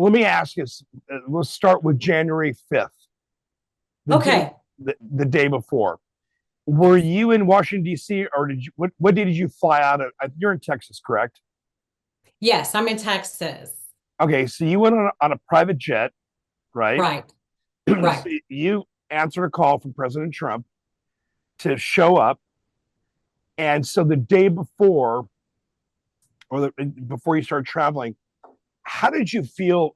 let me ask you. Let's start with January 5th, the day Okay. the day before. Were you in Washington D.C. or did you what day did you fly out of? You're in Texas, correct? Yes, I'm in Texas. Okay, so you went on a private jet, right? Right. So Right. you answered a call from President Trump to show up, and so the day before, before you started traveling, how did you feel?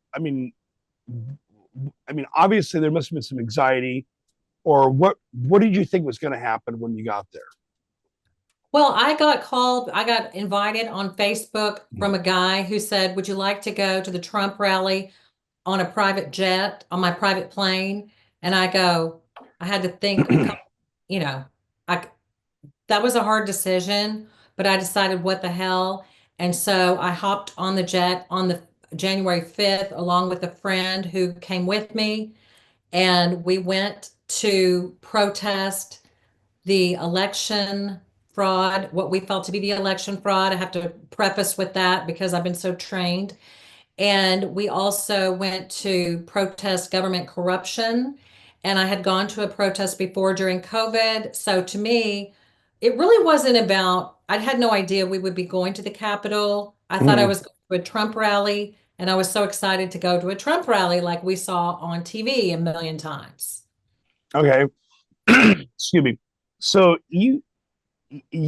Obviously there must have been some anxiety, or what did you think was going to happen when you got there? Well, I got invited on Facebook from a guy who said, "Would you like to go to the Trump rally on a private jet, on my private plane?" And I had to think a couple, you know, I that was a hard decision, but I decided what the hell. And so I hopped on the jet on the January 5th along with a friend who came with me, and we went to protest the election fraud, what we felt to be the election fraud. I have to preface with that because I've been so trained. And we also went to protest government corruption. And I had gone to a protest before during COVID. So to me, it really wasn't about, I had no idea we would be going to the Capitol. I thought I Mm, was going to a Trump rally. And I was so excited to go to a Trump rally like we saw on TV a million times. okay, excuse me. So you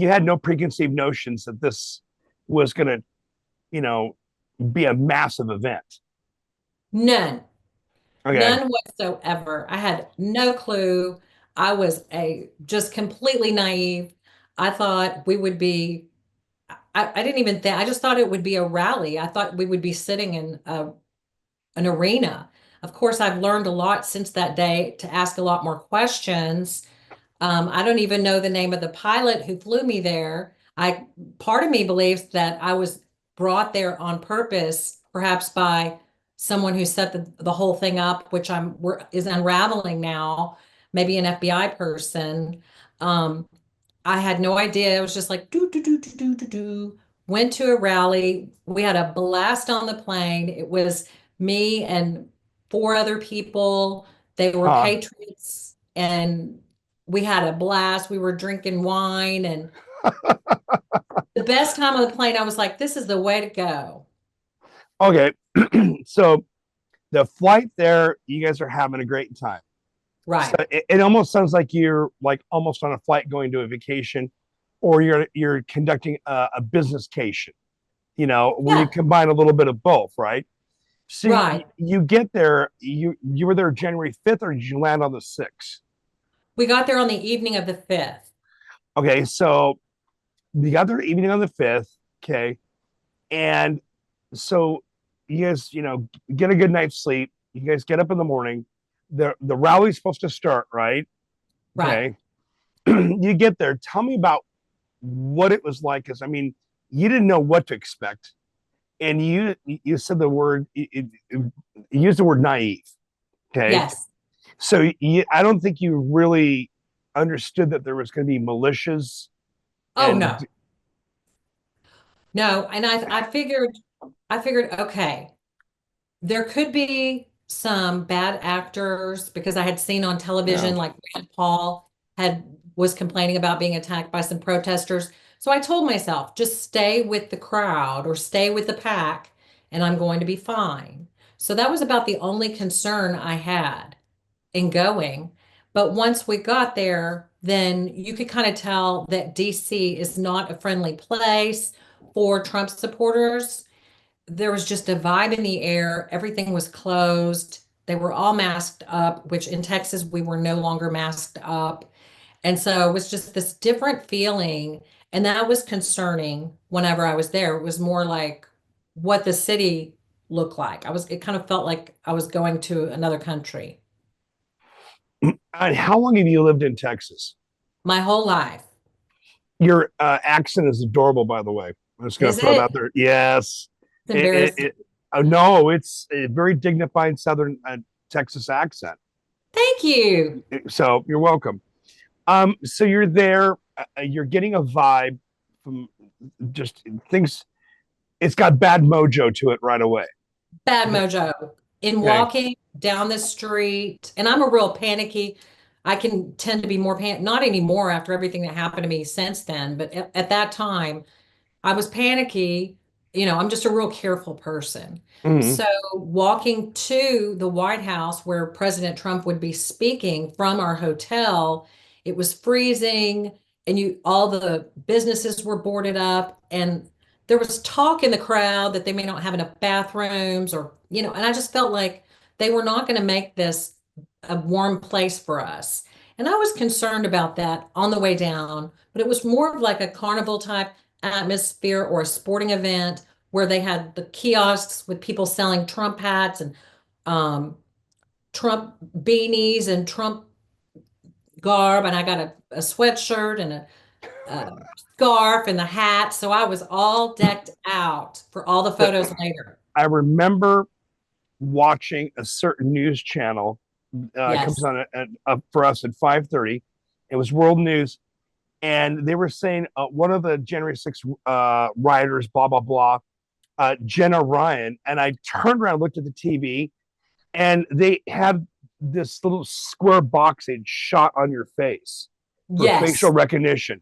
had no preconceived notions that this was going to, you know, be a massive event. None. Okay. None whatsoever. I had no clue. I was a just completely naive. I thought we would be, I didn't even think, I just thought it would be a rally. I thought we would be sitting in an arena. Of course, I've learned a lot since that day to ask a lot more questions. I don't even know the name of the pilot who flew me there. Part of me believes that I was brought there on purpose, perhaps by someone who set the whole thing up, which is unraveling now, maybe an FBI person. Um, I had no idea. It was just like do do do do do do do. Went to a rally. We had a blast on the plane. It was me and four other people. They were Huh. patriots, and we had a blast. We were drinking wine, and the best time on the plane, I was like, "This is the way to go." Okay. So the flight there, you guys are having a great time. So Right. it almost sounds like you're like almost on a flight going to a vacation, or you're conducting a business cation. Where you Yeah. combine a little bit of both, right? So Right. you get there. You were there January 5th, or did you land on the 6th? We got there on the evening of the 5th. Okay, so the other evening on the 5th. Okay, and so you guys, get a good night's sleep. You guys get up in the morning. The rally's supposed to start, right? Right. Okay. You get there. Tell me about what it was like, because you didn't know what to expect, and you said the word you used the word naive. Okay, Yes. so I don't think you really understood that there was going to be militias Oh and no. No. And I figured, okay. There could be some bad actors because I had seen on yeah. television like Rand Paul had was complaining about being attacked by some protesters. So I told myself, just stay with the crowd or stay with the pack and I'm going to be fine. So that was about the only concern I had in going. But once we got there, then you could kind of tell that DC is not a friendly place for Trump supporters. There was just a vibe in the air. Everything was closed. They were all masked up, which in Texas, we were no longer masked up. And so it was just this different feeling. And that was concerning whenever I was there. It was more like what the city looked like. It kind of felt like I was going to another country And how long have you lived in Texas? my whole life. Your accent is adorable, by the way. I'm just going Is to throw it out it? there. Yes. It's embarrassing. It oh, no, it's a very dignified Southern Texas accent. Thank you. So you're welcome. So you're there. You're getting a vibe from just things. It's got bad mojo to it right away. bad Okay. mojo in Okay. walking down the street. And I'm a real panicky. I can tend to be more not anymore after everything that happened to me since then, but at that time, I was panicky. I'm just a real careful person. Mhm. So walking to the White House where President Trump would be speaking from our hotel, it was freezing and all the businesses were boarded up and there was talk in the crowd that they may not have enough bathrooms and I just felt like they were not going to make this a warm place for us. And I was concerned about that on the way down, but it was more of like a carnival type atmosphere or a sporting event where they had the kiosks with people selling Trump hats and um, Trump beanies and Trump garb. And I got a sweatshirt and a scarf and the hat. So I was all decked out for all the The- photos later. I remember watching a certain news channel. It comes Yes. on for us at 5:30. It was World News, and they were saying one of the January 6th rioters, blah blah blah, Jenna Ryan, and I turned around, looked at the TV, and they had this little square box they'd shot on your face for facial Yes. recognition,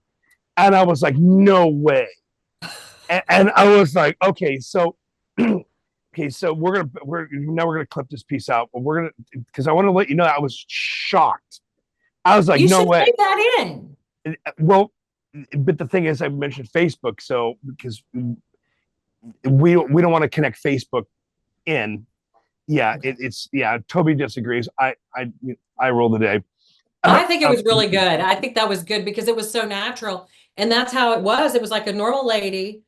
and I was like, no way, and I was like, okay, so. Okay, so we're gonna clip this piece out, but we're gonna because I want to let you know I was shocked. I was like, You no should way. leave that in. Well, but the thing is, I mentioned Facebook, so because we don't want to connect Facebook in. Yeah, Okay. it's yeah. Toby disagrees. I roll the day. I think it was really good. I think that was good because it was so natural. And that's how it was. It was like a normal lady.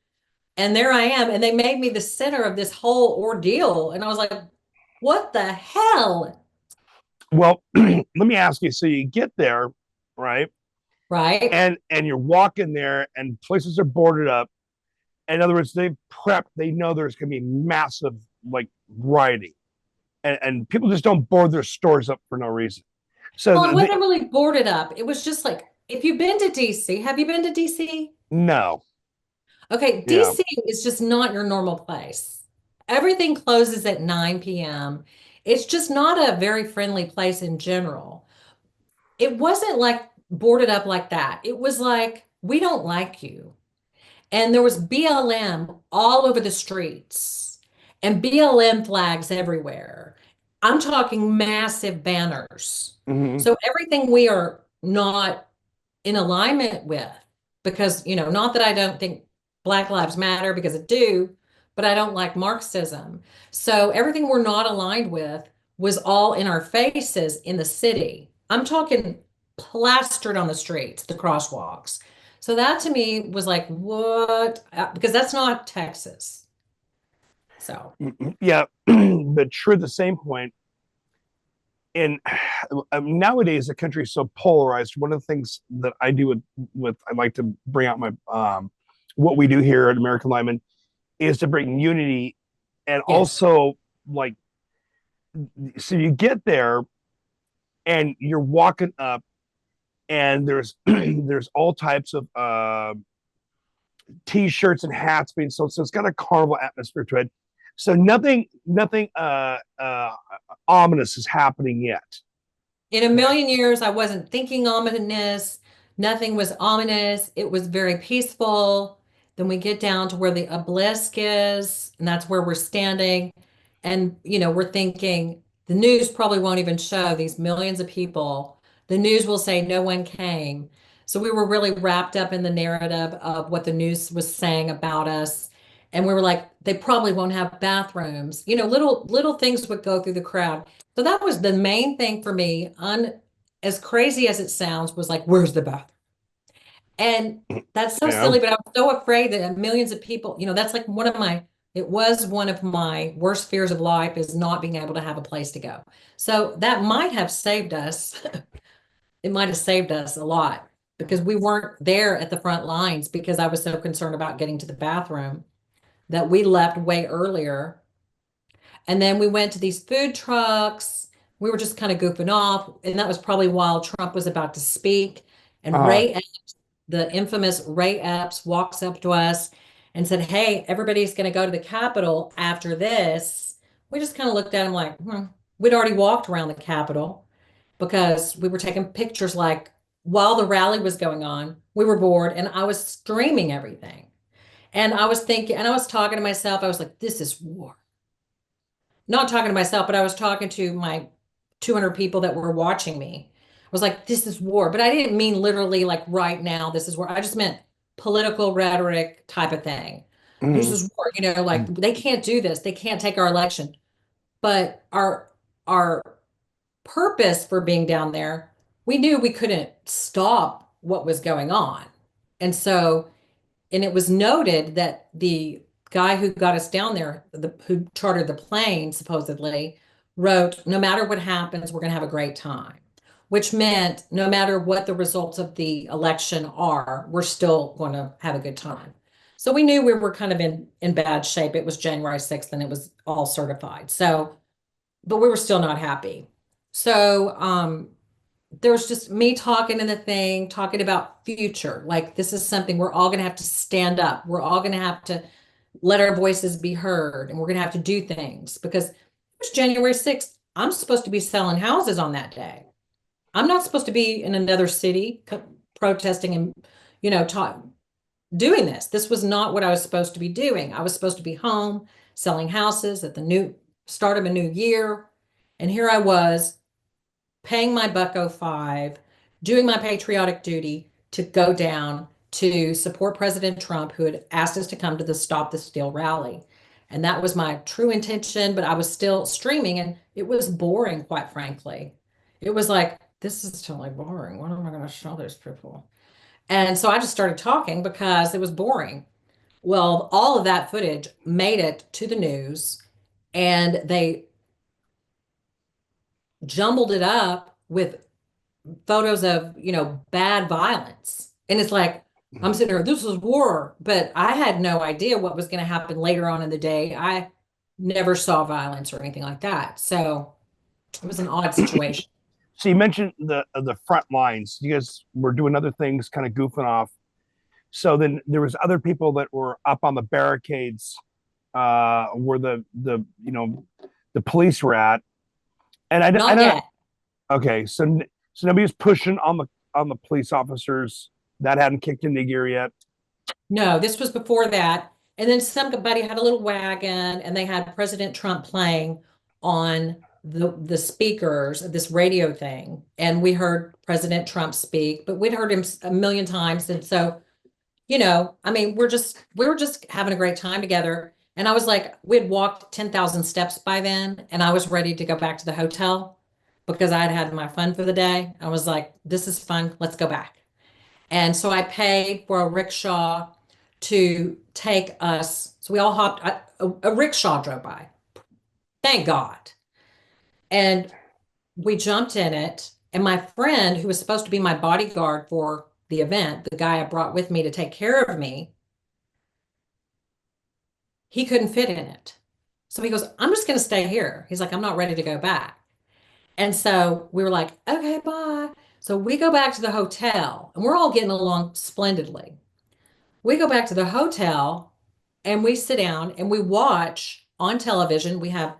And there I am. And they made me the center of this whole ordeal. And I was like, what the hell? Well, let me ask you. So you get there, right? Right? And you're walking there, and places are boarded up. In other words, they've prepped. They know there's going to be massive like rioting, and people just don't board their stores up for no reason. So Well, it wasn't really boarded up. It was just like, if you've been to DC, have you been to DC? no, Okay, yeah, DC is just not your normal place. Everything closes at 9 p.m. It's just not a very friendly place in general. It wasn't like boarded up like that. It was like, we don't like you. And there was BLM all over the streets and BLM flags everywhere. I'm talking massive banners. mm-hmm. So everything we are not in alignment with, because, not that I don't think Black Lives Matter, because I do, but I don't like Marxism. So everything we're not aligned with was all in our faces in the city. I'm talking plastered on the streets, the crosswalks. So that to me was like, what? Because that's not Texas. So, Yeah, but true. At the same point, and nowadays the country is so polarized. One of the things that I do with I like to bring out my what we do here at American Enlightenment is to bring unity and yes. also like so you get there and you're walking up and there's there's all types of t-shirts and hats being sold, so it's got a carnival atmosphere to it. So nothing ominous is happening yet. In a Okay. million years, I wasn't thinking ominous. Nothing was ominous. It was very peaceful. Then we get down to where the obelisk is, and that's where we're standing. And, we're thinking the news probably won't even show these millions of people. The news will say no one came. So we were really wrapped up in the narrative of what the news was saying about us. And we were like, they probably won't have bathrooms. Little things would go through the crowd. So that was the main thing for me. As crazy as it sounds, was like, where's the bathroom? And that's so Yeah. silly, but I'm so afraid that millions of people, that's like it was one of my worst fears of life is not being able to have a place to go. So that might have saved us. It might have saved us a lot because we weren't there at the front lines because I was so concerned about getting to the bathroom that we left way earlier. And then we went to these food trucks. We were just kind of goofing off. And that was probably while Trump was about to speak. And Uh, the infamous Ray Epps, walks up to us and said, hey, everybody's going to go to the Capitol after this. we just kind of looked at him like, hmm. We'd already walked around the Capitol because we were taking pictures like while the rally was going on, we were bored and I was streaming everything. And I was thinking, and I was talking to myself, I was like, this is war. Not talking to myself, but I was talking to my 200 people that were watching me. I was like, this is war. But I didn't mean literally like right now, this is war. I just meant political rhetoric type of thing. This Mhm. is war, like they can't do this. They can't take our election. But our purpose for being down there, we knew we couldn't stop what was going on. And so, and it was noted that the guy who got us down there, who chartered the plane, supposedly, wrote, no matter what happens, we're going to have a great time, which meant no matter what the results of the election are, we're still going to have a good time. So we knew we were kind of in bad shape. It was January 6th and it was all certified. So, but we were still not happy. So, there was just me talking in the thing, talking about future. Like this is something we're all going to have to stand up. We're all going to have to let our voices be heard, and we're going to have to do things because it's January 6th. I'm supposed to be selling houses on that day. I'm not supposed to be in another city protesting and, talk, doing this. This was not what I was supposed to be doing. I was supposed to be home selling houses at the new start of a new year. And here I was paying my buck 05, doing my patriotic duty to go down to support President Trump, who had asked us to come to the Stop the Steal rally. And that was my true intention, but I was still streaming and it was boring, quite frankly. It was like, this is totally boring. What am I going to show these people? And so I just started talking because it was boring. Well, all of that footage made it to the news and they jumbled it up with photos of, bad violence. And it's like, I'm sitting here, this is war, but I had no idea what was going to happen later on in the day. I never saw violence or anything like that. So it was an odd situation. So you mentioned the front lines. You guys were doing other things, kind of goofing off. So then there was other people that were up on the barricades, where the police were at, and I Not don't. yet. Okay, so nobody was pushing on the police officers. That hadn't kicked into gear yet. No, this was before that. And then somebody had a little wagon and they had President Trump playing on the speakers of this radio thing. And we heard President Trump speak, but we'd heard him a million times. And so, I mean, we were just having a great time together. And I was like, we had walked 10,000 steps by then, and I was ready to go back to the hotel because I'd had my fun for the day. I was like, this is fun. Let's go back. And so I paid for a rickshaw to take us. So we all hopped, a rickshaw drove by, thank God. And we jumped in it. And my friend, who was supposed to be my bodyguard for the event, the guy I brought with me to take care of me, he couldn't fit in it. So he goes, I'm just going to stay here. He's like, I'm not ready to go back. And so we were like, okay, bye. So we go back to the hotel and we're all getting along splendidly. We go back to the hotel and we sit down and we watch on television. We have,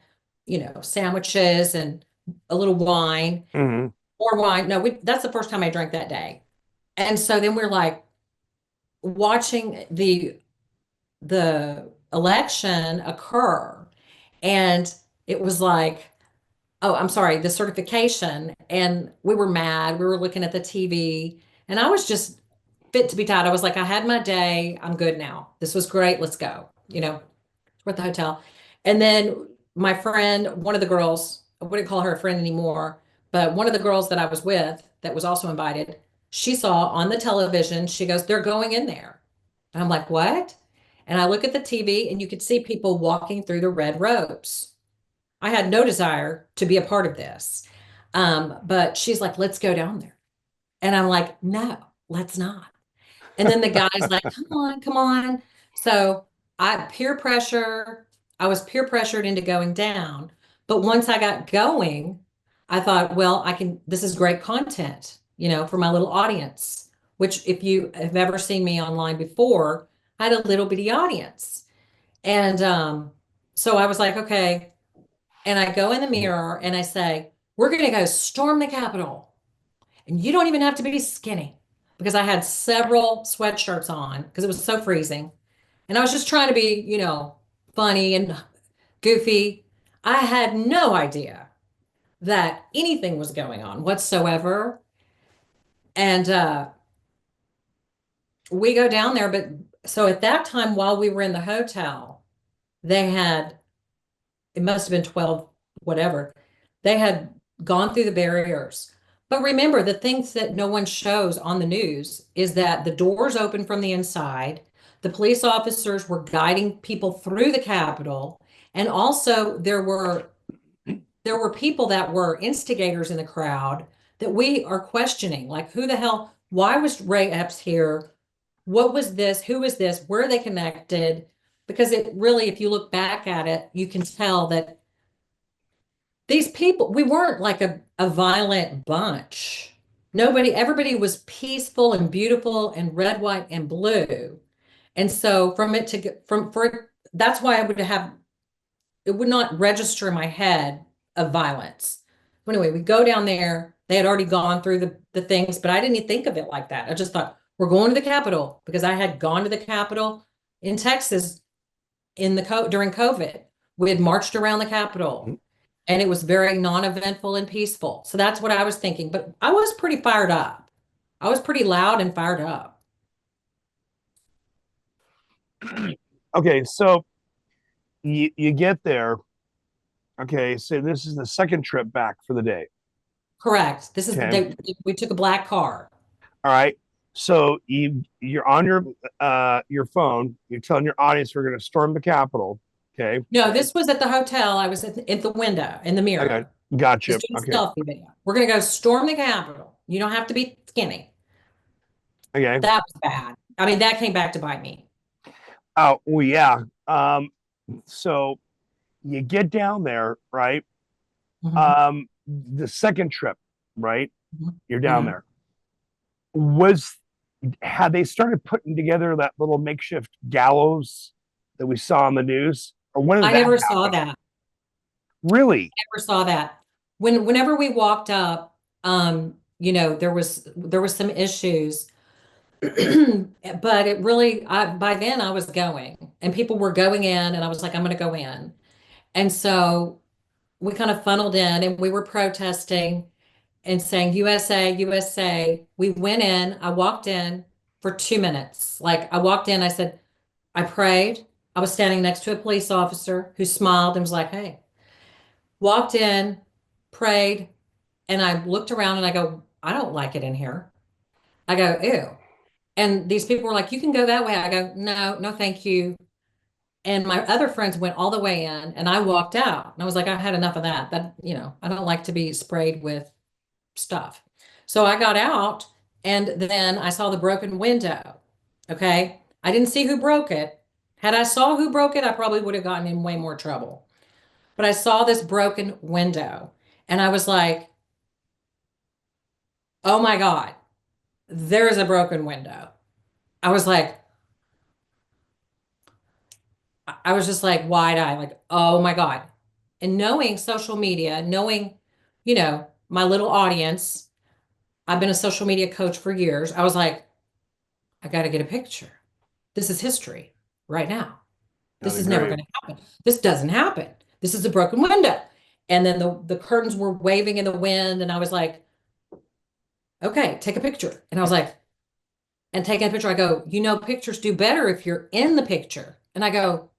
sandwiches and a little wine Mm-hmm. or wine. No, that's the first time I drank that day. And so then we're like watching the election occur. And it was like, oh, I'm sorry, the certification. And we were mad. We were looking at the TV and I was just fit to be tied. I was like, I had my day. I'm good now. This was great. Let's go. We're at the hotel. And then my friend, one of the girls, I wouldn't call her a friend anymore, but one of the girls that I was with that was also invited, she saw on the television, she goes, they're going in there. And I'm like, what? And I look at the TV and you could see people walking through the red ropes. I had no desire to be a part of this. But she's like, let's go down there. And I'm like, no, let's not. And then the guy's like, come on, come on. So I was peer pressured into going down. But once I got going, I thought, well, this is great content, for my little audience, which if you have ever seen me online before, I had a little bitty audience. And so I was like, okay, And I go in the mirror and I say, we're going to go storm the Capitol. And you don't even have to be skinny because I had several sweatshirts on because it was so freezing. And I was just trying to be, funny and goofy. I had no idea that anything was going on whatsoever. And we go down there. But so at that time, while we were in the hotel, they had, it must have been 12, whatever, they had gone through the barriers. But remember, the things that no one shows on the news is that the doors open from the inside. The police officers were guiding people through the Capitol. And also there were people that were instigators in the crowd that we are questioning, like who the hell, why was Ray Epps here? What was this? Who is this? Where are they connected? Because it really, if you look back at it, you can tell that these people, we weren't like a violent bunch. Everybody was peaceful and beautiful and red, white, and blue. And so from it to get from for that's why it would not register in my head of violence. But anyway, we go down there. They had already gone through the things, but I didn't even think of it like that. I just thought we're going to the Capitol because I had gone to the Capitol in Texas during COVID. We had marched around the Capitol and it was very non-eventful and peaceful. So that's what I was thinking. But I was pretty fired up. I was pretty loud and fired up. Okay, so you get there. Okay, so this is the second trip back for the day. Correct. This is Okay. we took a black car. All right. So you're on your phone. You're telling your audience we're going to storm the Capitol. Okay. No, this was at the hotel. I was at the window in the Okay. mirror. Gotcha. Just doing Okay. selfie video. We're gonna go storm the Capitol. You don't have to be skinny. Okay. That was bad. I mean, that came back to bite me. Oh, well, yeah. So you get down there, right? Mhm, The second trip, right? mhm, You're down mhm. there. Was Had they started putting together that little makeshift gallows that we saw on the news, or when did I that never saw happen? that. Really? Never saw that. Whenever we walked up, there was some issues, but it really, by then I was going, and people were going in, and I was like, I'm going to go in, and so we kind of funneled in, and we were protesting and saying USA, USA. We went in, I walked in for 2 minutes. Like I walked in, I said, I prayed. I was standing next to a police officer who smiled and was like, hey, walked in, prayed, and I looked around and I go, I don't like it in here. I go, ew. And these people were like, you can go that way. I go, no, no, thank you. And my other friends went all the way in and I walked out. And I was like, I've had enough of that. I don't like to be sprayed with stuff. So I got out and then I saw the broken window. Okay. I didn't see who broke it. Had I saw who broke it, I probably would have gotten in way more trouble. But I saw this broken window and I was like, oh my God, there's a broken window. I was like, I was just like wide eyed, like, oh my God. And knowing social media, knowing, my little audience, I've been a social media coach for years. I was like, I got to get a picture. This is history right now. I'd This is never agree. going to happen. This doesn't happen. This is a broken window. And then the curtains were waving in the wind. And I was like, okay, take a picture. And I was like, and taking a picture, I go, pictures do better if you're in the picture. And I go,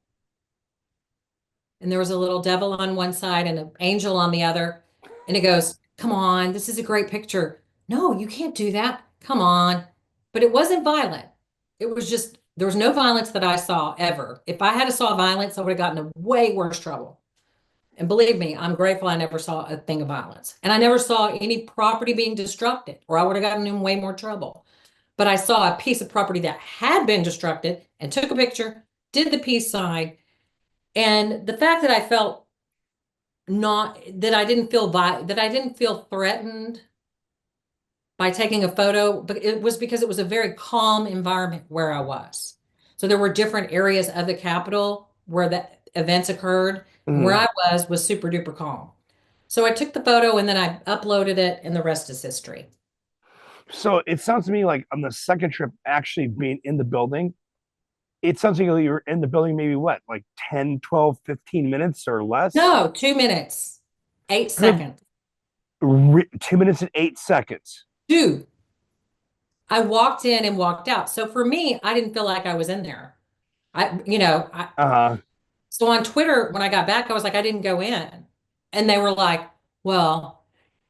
and there was a little devil on one side and an angel on the other. And it goes, come on, this is a great picture. No, you can't do that. Come on. But it wasn't violent. It was just, there was no violence that I saw ever. If I had saw violence, I would have gotten in way worse trouble. And believe me, I'm grateful I never saw a thing of violence. And I never saw any property being destructed, or I would have gotten in way more trouble. But I saw a piece of property that had been destructed and took a picture, did the peace sign. And the fact that I felt not that I didn't feel that I didn't feel threatened by taking a photo, but it was because it was a very calm environment where I was. So there were different areas of the Capitol where the events occurred, And where Mhm. I was super duper calm. So I took the photo and then I uploaded it, and the rest is history. So it sounds to me like on the second trip, actually being in the building, it sounds like you're in the building maybe what, like 10, 12, 15 minutes or less? No, 2 minutes, eight Good. seconds. 2 minutes and 8 seconds. Dude, I walked in and walked out. So for me, I didn't feel like I was in there. Uh-huh. So on Twitter, when I got back, I was like, I didn't go in. And they were like, well,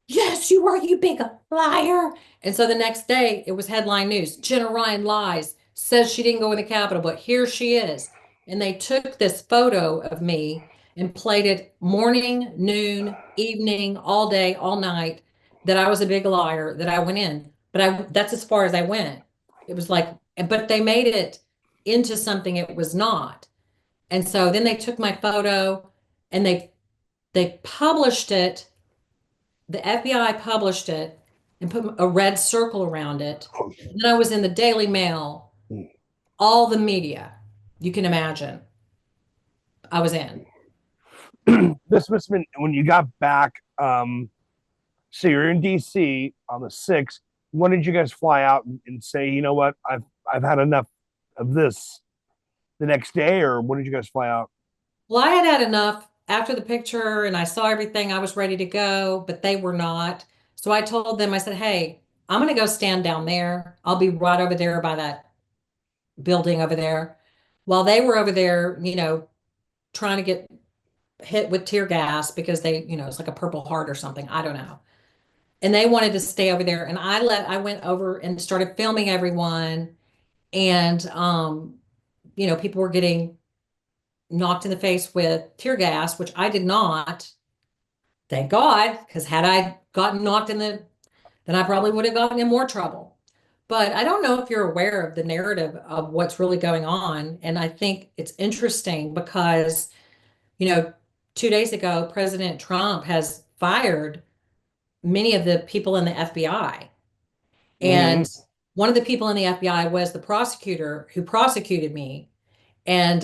yes, you were, you big liar. And so the next day it was headline news. Jenna Ryan lies, says she didn't go in the Capitol, but here she is. And they took this photo of me and played it morning, noon, evening, all day, all night, that I was a big liar, that I went in. But that's as far as I went. It was like, but they made it into something it was not. And so then they took my photo and they published it. The FBI published it and put a red circle around it. And then I was in the Daily Mail, all the media you can imagine. I was in. This must have been when you got back. So you're in DC on the 6th. When did you guys fly out and say, you know what, I've had enough of this the next day, or when did you guys fly out? Well, I had enough after the picture and I saw everything. I was ready to go, but they were not. So I told them, I said, hey, I'm going to go stand down there. I'll be right over there by that building over there. While they were over there, trying to get hit with tear gas because it's like a Purple Heart or something. I don't know. And they wanted to stay over there. And I went over and started filming everyone. And, people were getting knocked in the face with tear gas, which I did not. Thank God, because had I gotten knocked then I probably would have gotten in more trouble. But I don't know if you're aware of the narrative of what's really going on. And I think it's interesting because, you know, 2 days ago, President Trump has fired many of the people in the FBI. Mm-hmm. And one of the people in the FBI was the prosecutor who prosecuted me. And,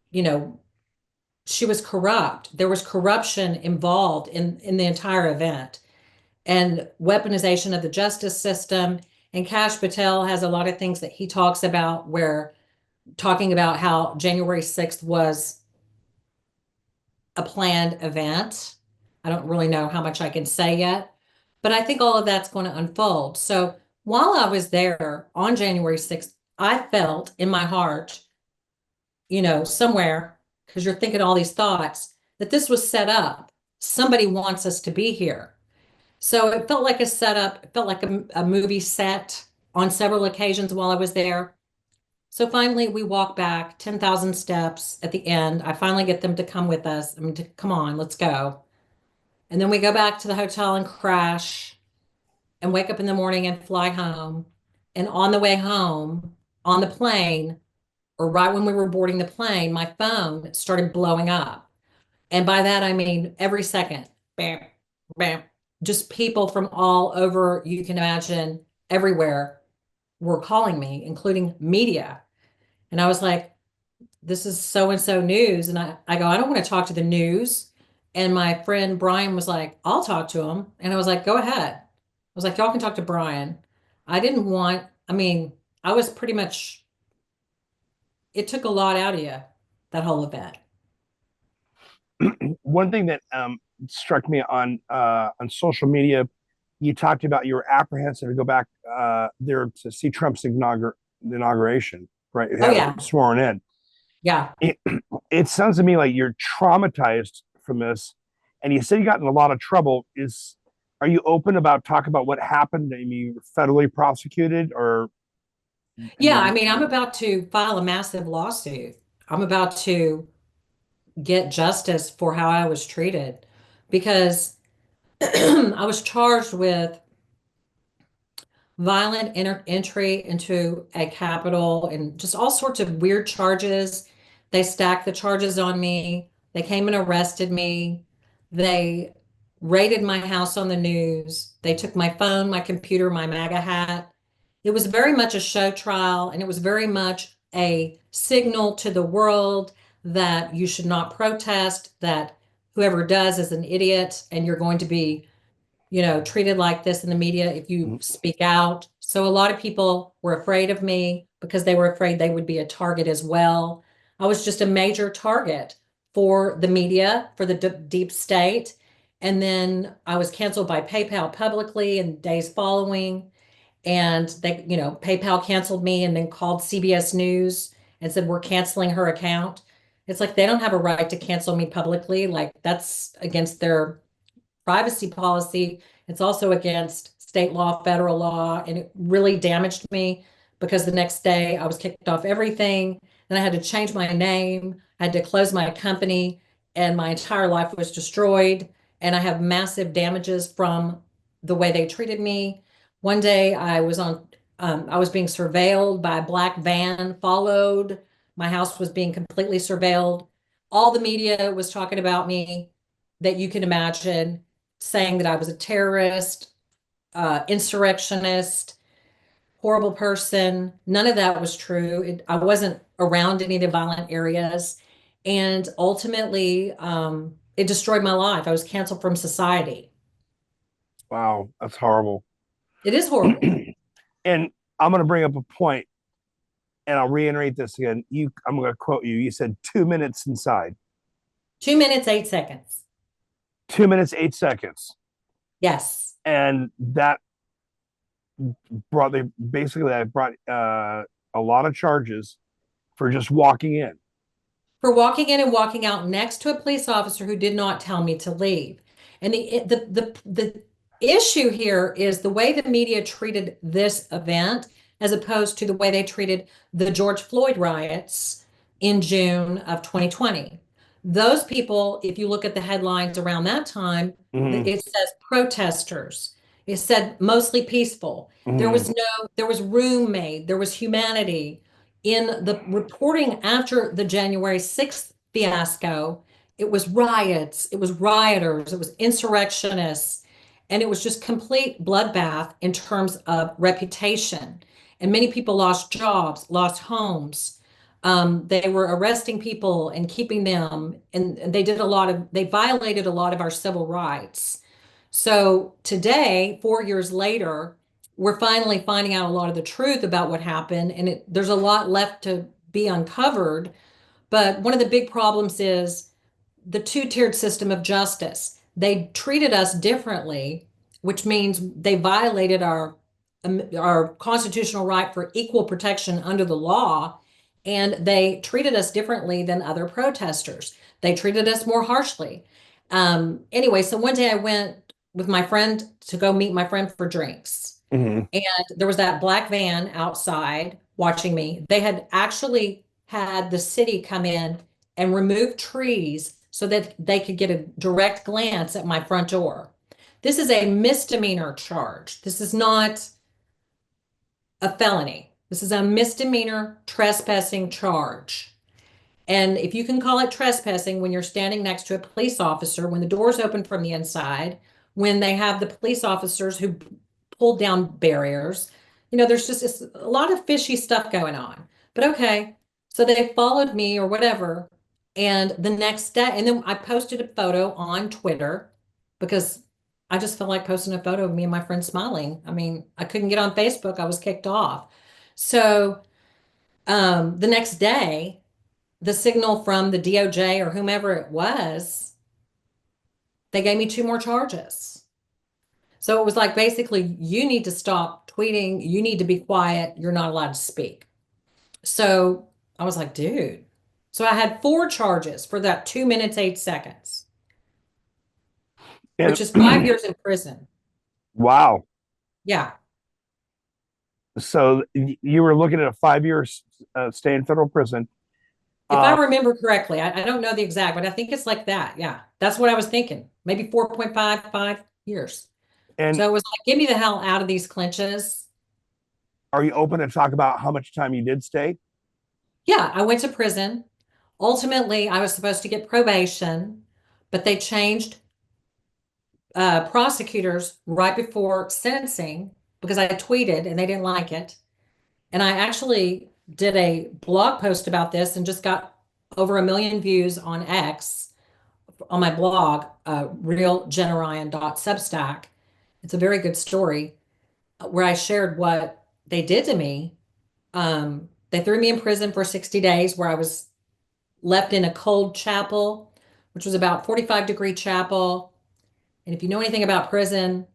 you know, she was corrupt. There was corruption involved in the entire event and weaponization of the justice system. And Kash Patel has a lot of things that he talks about where talking about how January 6th was a planned event. I don't really know how much I can say yet, but I think all of that's going to unfold. So while I was there on January 6th, I felt in my heart, somewhere, because you're thinking all these thoughts, that this was set up. Somebody wants us to be here. So it felt like a setup. It felt like a movie set on several occasions while I was there. So finally, we walk back 10,000 steps at the end. I finally get them to come with us. I mean, come on, let's go. And then we go back to the hotel and crash and wake up in the morning and fly home. And on the way home, on the plane, or right when we were boarding the plane, my phone started blowing up. And by that, I mean every second, bam, bam, just people from all over, you can imagine, everywhere were calling me, including media. And I was like, this is so and so news. And I go, I don't want to talk to the news. And my friend Brian was like, I'll talk to him. And I was like, go ahead. I was like, y'all can talk to Brian. I didn't want, I mean, I was pretty much, it took a lot out of you, that whole event. One thing that struck me on social media, you talked about you were apprehensive to go back there to see Trump's inauguration, right? Oh, Have yeah. him sworn in. Yeah. It, it sounds to me like you're traumatized from this, and you said you got in a lot of trouble. Are you open about talk about what happened? I mean, you were federally prosecuted, or I Yeah. I mean, mean, I'm about to file a massive lawsuit. I'm about to get justice for how I was treated because I was charged with violent entry into a Capitol and just all sorts of weird charges. They stacked the charges on me. They came and arrested me. They raided my house on the news. They took my phone, my computer, my MAGA hat. It was very much a show trial, and it was very much a signal to the world. that you should not protest, that whoever does is an idiot, and you're going to be, treated like this in the media if you Mhm. speak out. So a lot of people were afraid of me because they were afraid they would be a target as well. I was just a major target for the media, for the deep state. And then I was canceled by PayPal publicly in days following. And they, PayPal canceled me and then called CBS News and said, we're canceling her account. It's like they don't have a right to cancel me publicly. Like that's against their privacy policy. It's also against state law, federal law, and it really damaged me because the next day I was kicked off everything. Then I had to change my name, I had to close my company, and my entire life was destroyed. And I have massive damages from the way they treated me. One day I was being surveilled by a black van, followed. My house was being completely surveilled. All the media was talking about me that you can imagine, saying that I was a terrorist, insurrectionist, horrible person. None of that was true. I wasn't around any of the violent areas. And ultimately, it destroyed my life. I was canceled from society. Wow, that's horrible. It is horrible. And I'm going to bring up a point, and I'll reiterate this again. I'm going to quote you. You said 2 minutes inside. 2 minutes, 8 seconds. 2 minutes, 8 seconds, Yes. and that brought a lot of charges for just walking in. For walking in and walking out next to a police officer who did not tell me to leave. And the issue here is the way the media treated this event as opposed to the way they treated the George Floyd riots in June of 2020. Those people, if you look at the headlines around that time, Mm-hmm. it says protesters. It said mostly peaceful. Mm-hmm. There was room made, there was humanity in the reporting after the January 6th fiasco. It was riots, it was rioters, it was insurrectionists, and it was just complete bloodbath in terms of reputation. And many people lost jobs, lost homes. They were arresting people and keeping them, and they violated a lot of our civil rights. So today, 4 years later, we're finally finding out a lot of the truth about what happened, and there's a lot left to be uncovered. But one of the big problems is the two-tiered system of justice. They treated us differently, which means they violated our constitutional right for equal protection under the law, and they treated us differently than other protesters. They treated us more harshly. Anyway, so one day I went with my friend to go meet my friend for drinks. Mm-hmm. And there was that black van outside watching me. They had actually had the city come in and remove trees so that they could get a direct glance at my front door. This is a misdemeanor charge. This is not a felony. This is a misdemeanor trespassing charge. And if you can call it trespassing when you're standing next to a police officer, when the doors open from the inside, when they have the police officers who pulled down barriers, there's just a lot of fishy stuff going on. But okay, so they followed me or whatever. And the next day, and then I posted a photo on Twitter because I just felt like posting a photo of me and my friend smiling. I mean, I couldn't get on Facebook, I was kicked off. So the next day, the signal from the DOJ or whomever it was, they gave me two more charges. So it was like basically, you need to stop tweeting, you need to be quiet, you're not allowed to speak. So I was like, dude. So I had four charges for that 2 minutes, 8 seconds, And which is 5 years in prison. wow. Yeah. So you were looking at a 5 year stay in federal prison. If I Uh, remember correctly, I don't know the exact, but I think it's like that. Yeah. That's what I was thinking. Maybe 4.55 years. and So it was like, get me the hell out of these clinches. are you open to talk about how much time you did stay? Yeah, I went to prison. Ultimately, I was supposed to get probation, but they changed prosecutors right before sentencing because I tweeted and they didn't like it. And I actually did a blog post about this and just got over 1 million views on X on my blog, realjenaryan.substack. It's a very good story where I shared what they did to me. They threw me in prison for 60 days where I was left in a cold chapel, which was about 45-degree chapel. And if you know anything about prison,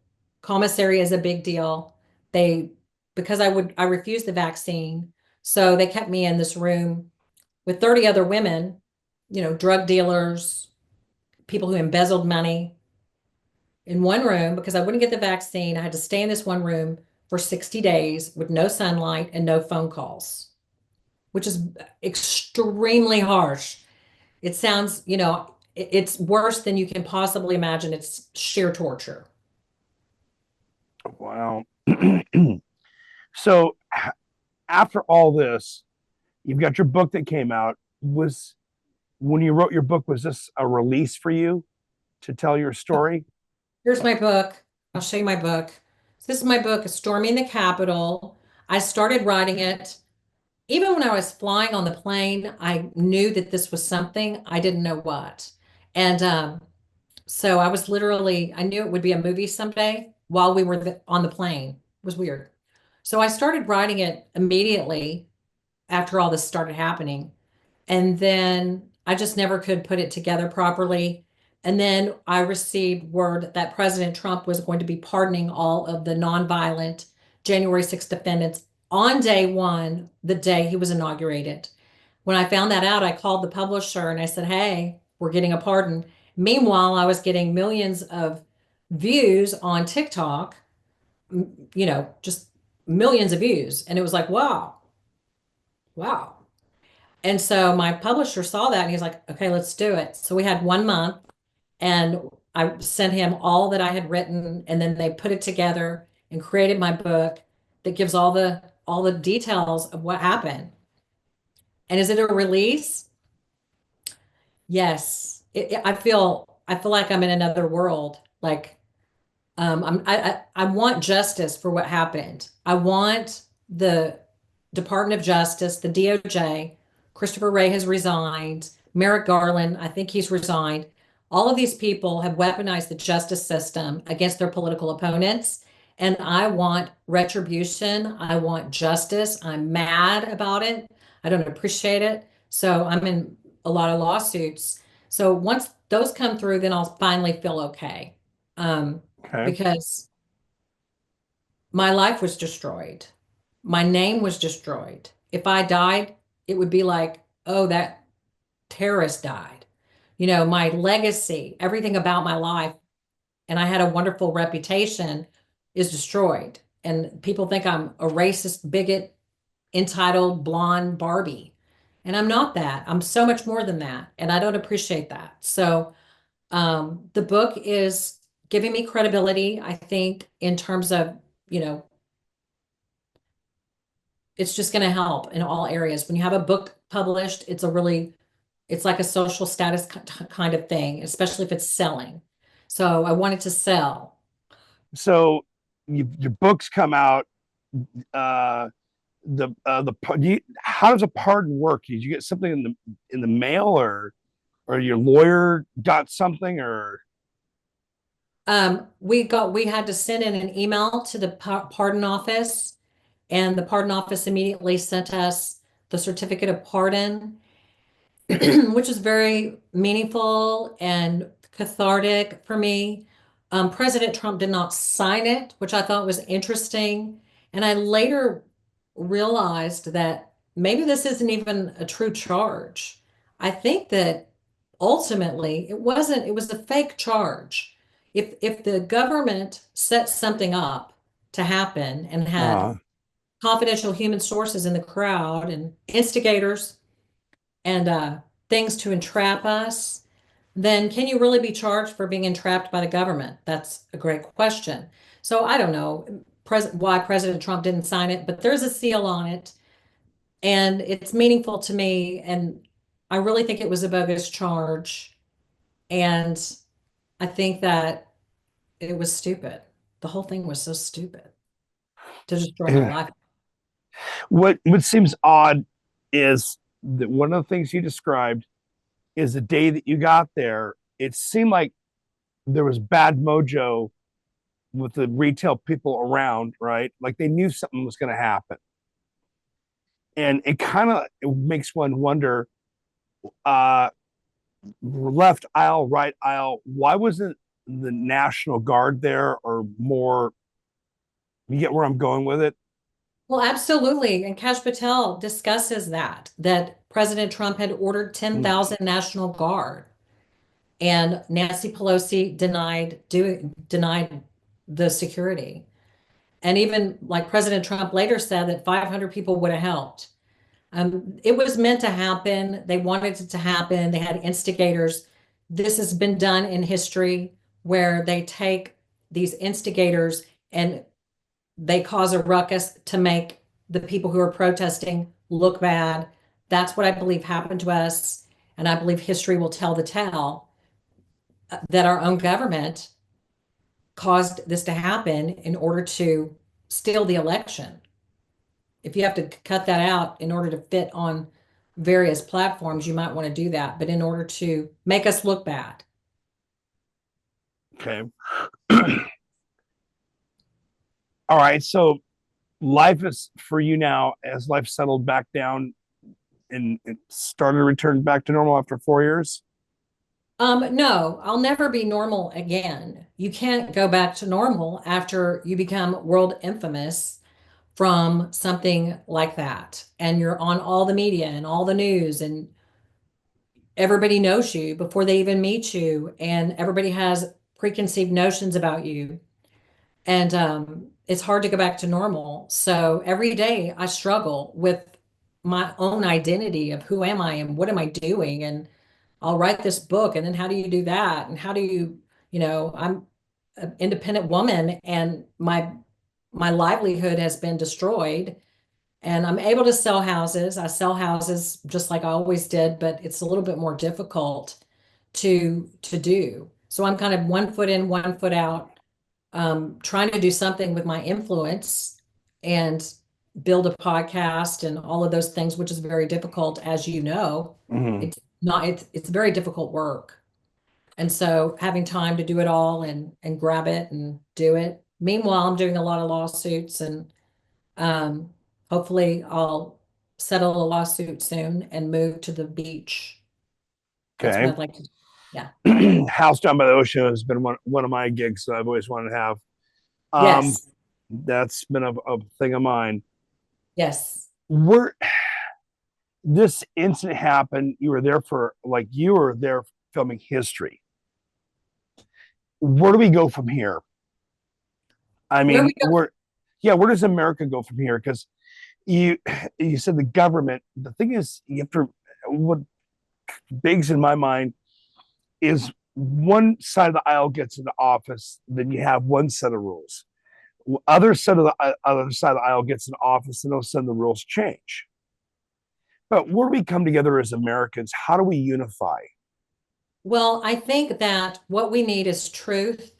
commissary is a big deal. They, because I refused the vaccine, so they kept me in this room with 30 other women, drug dealers, people who embezzled money in one room because I wouldn't get the vaccine. I had to stay in this one room for 60 days with no sunlight and no phone calls, which is extremely harsh. It sounds, it's worse than you can possibly imagine. It's sheer torture. Wow. So after all this, you've got your book that came out. Was when you wrote your book, was this a release for you to tell your story? Here's my book. I'll show you my book. So this is my book, Storming the Capitol. I started writing it. Even when I was flying on the plane, I knew that this was something. I didn't know what. And so I was literally, I knew it would be a movie someday while we were on the plane. It was weird. So I started writing it immediately after all this started happening. And then I just never could put it together properly. And then I received word that President Trump was going to be pardoning all of the nonviolent January 6th defendants on day one, the day he was inaugurated. When I found that out, I called the publisher and I said, hey, we're getting a pardon. Meanwhile, I was getting millions of views on TikTok, just millions of views. And it was like, wow, wow. And so my publisher saw that and he's like, okay, let's do it. So we had 1 month and I sent him all that I had written and then they put it together and created my book that gives all the details of what happened. And is it a release? Yes. I feel like I'm in another world. Like I want justice for what happened. I want the Department of Justice, the DOJ. Christopher Wray has resigned. Merrick Garland, I think he's resigned. All of these people have weaponized the justice system against their political opponents. And I want retribution. I want justice. I'm mad about it. I don't appreciate it. So I'm in a lot of lawsuits. So once those come through, then I'll finally feel okay. Um, Okay. because my life was destroyed. My name was destroyed. If I died, it would be like, oh, that terrorist died. My legacy, everything about my life, and I had a wonderful reputation, is destroyed. And people think I'm a racist, bigot, entitled, blonde Barbie. And I'm not that. I'm so much more than that. And I don't appreciate that. So the book is giving me credibility, I think, in terms of, you know, it's just going to help in all areas. When you have a book published, it's like a social status kind of thing, especially if it's selling. So I wanted to sell. So your books come out. Uh, how does a pardon work? Did you get something in the mail, or your lawyer got something, or We had to send in an email to the pardon office, and the pardon office immediately sent us the certificate of pardon. Which is very meaningful and cathartic for me. President Trump did not sign it, which I thought was interesting. And I later realized that maybe this isn't even a true charge. I think that ultimately it was a fake charge. If the government set something up to happen and had uh, confidential human sources in the crowd and instigators and things to entrap us, then can you really be charged for being entrapped by the government? That's a great question. So I don't know why President Trump didn't sign it, but there's a seal on it and it's meaningful to me. And I really think it was a bogus charge. And I think that it was stupid. The whole thing was so stupid to destroy my life. what seems odd is that one of the things you described is the day that you got there, it seemed like there was bad mojo with the retail people around, right? Like they knew something was going to happen. And it kind of makes one wonder, uh, left aisle, right aisle, why wasn't the National Guard there or more? You get where I'm going with it? Well, absolutely. And Kash Patel discusses that President Trump had ordered Mm. 10,000 National Guard, and Nancy Pelosi denied the security. And even like President Trump later said that 500 people would have helped. It was meant to happen. They wanted it to happen. They had instigators. This has been done in history where they take these instigators and they cause a ruckus to make the people who are protesting look bad. That's what I believe happened to us. And I believe history will tell the tale that our own government caused this to happen in order to steal the election. If you have to cut that out in order to fit on various platforms, you might want to do that. But in order to make us look bad. Okay. All right. So life is for you now, as life settled back down and it started to return back to normal after 4 years. No, I'll never be normal again. You can't go back to normal after you become world infamous from something like that. And you're on all the media and all the news, and everybody knows you before they even meet you, and everybody has preconceived notions about you. And it's hard to go back to normal. So every day I struggle with my own identity of who am I and what am I doing? And I'll write this book, and then how do you do that? And how do you, I'm an independent woman, and my livelihood has been destroyed, and I'm able to sell houses. I sell houses just like I always did, but it's a little bit more difficult to do. So I'm kind of one foot in, one foot out, trying to do something with my influence and build a podcast and all of those things, which is very difficult, as you know. Mm-hmm. It's very difficult work. And so having time to do it all and grab it and do it. Meanwhile, I'm doing a lot of lawsuits, and um, hopefully I'll settle a lawsuit soon and move to the beach. That's what Okay. I'd like to do. Yeah. House down by the ocean has been one of my gigs that I've always wanted to have. Um, Yes. that's been a thing of mine. Yes. We're This incident happened. You were there filming history. Where do we go from here? I Where we mean, where does America go from here? Because you you said the government. The thing is, you have to. What begs in my mind is one side of the aisle gets into office, then you have one set of rules. Other side of the aisle gets in office, and all of a sudden the rules change. But where do we come together as Americans? How do we unify? Well, I think that what we need is truth.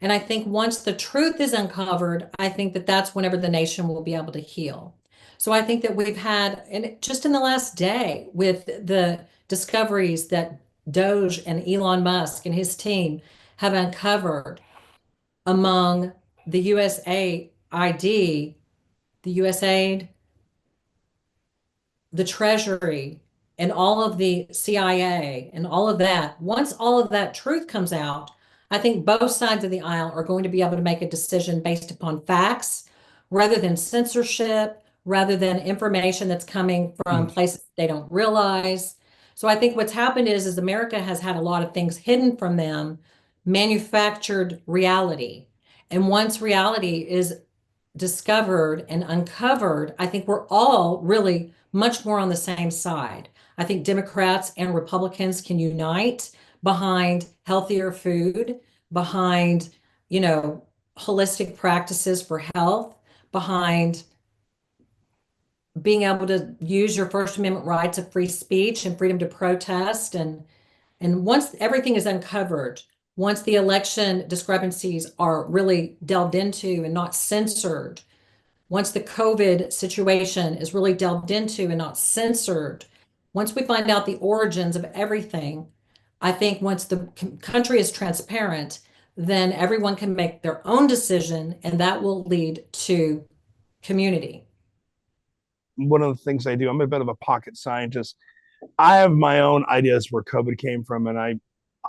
And I think once the truth is uncovered, I think that that's whenever the nation will be able to heal. So I think that we've had, and just in the last day, with the discoveries that Doge and Elon Musk and his team have uncovered among the USAID, the USAID, the Treasury, and all of the CIA and all of that, once all of that truth comes out, I think both sides of the aisle are going to be able to make a decision based upon facts rather than censorship, rather than information that's coming from places they don't realize. So I think what's happened is America has had a lot of things hidden from them, manufactured reality. And once reality is discovered and uncovered, I think we're all really much more on the same side. I think Democrats and Republicans can unite behind healthier food, behind, you know, holistic practices for health, behind being able to use your First Amendment rights of free speech and freedom to protest. And once everything is uncovered, once the election discrepancies are really delved into and not censored, once the COVID situation is really delved into and not censored, once we find out the origins of everything, I think once the country is transparent, then everyone can make their own decision, and that will lead to community. One of the things I do, I'm a bit of a pocket scientist. I have my own ideas where COVID came from, and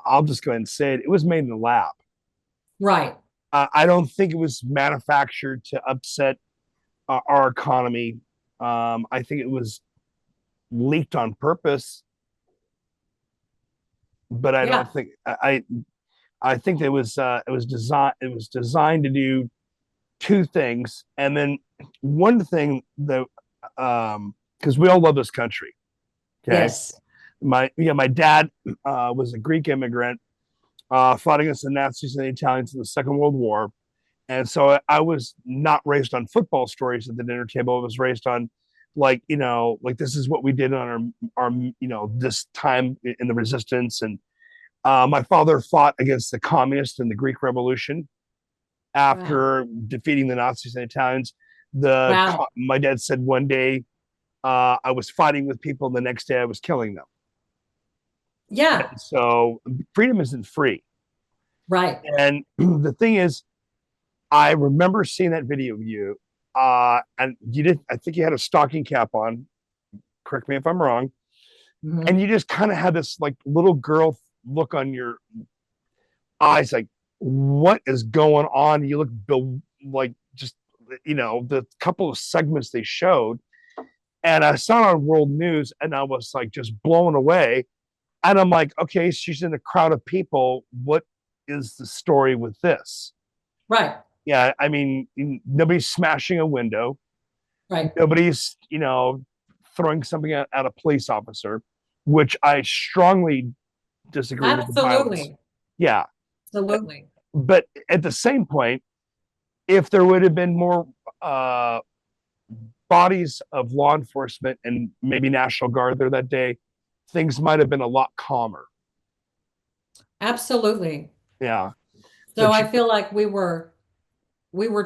I'll just go ahead and say it. It was made in the lab. Right. I don't think it was manufactured to upset our economy. I think it was leaked on purpose, but I Yeah. don't think I think it was designed to do two things, and then one thing that because we all love this country. Okay, Yes. my dad was a Greek immigrant, fought against the Nazis and the Italians in the Second World War. And so I was not raised on football stories at the dinner table. I was raised on, like, like this is what we did on our this time in the resistance. And my father fought against the communists in the Greek Revolution Wow. after defeating the Nazis and Italians. The Wow. My dad said one day I was fighting with people, and the next day I was killing them. Yeah. And so freedom isn't free. Right. And the thing is, I remember seeing that video of you, and you did. I think you had a stocking cap on. Correct me if I'm wrong. And Mhm. you just kind of had this like little girl look on your eyes, like, what is going on? You look like just the couple of segments they showed, and I saw it on World News, and I was like just blown away. And I'm like, okay, she's in a crowd of people. What is the story with this? Right. Yeah, I mean, nobody's smashing a window. Right. Nobody's, throwing something at a police officer, which I strongly disagree with the violence. Absolutely. Yeah. Absolutely. But at the same point, if there would have been more uh, bodies of law enforcement and maybe National Guard there that day, things might have been a lot calmer. Absolutely. Yeah. So But I feel like we were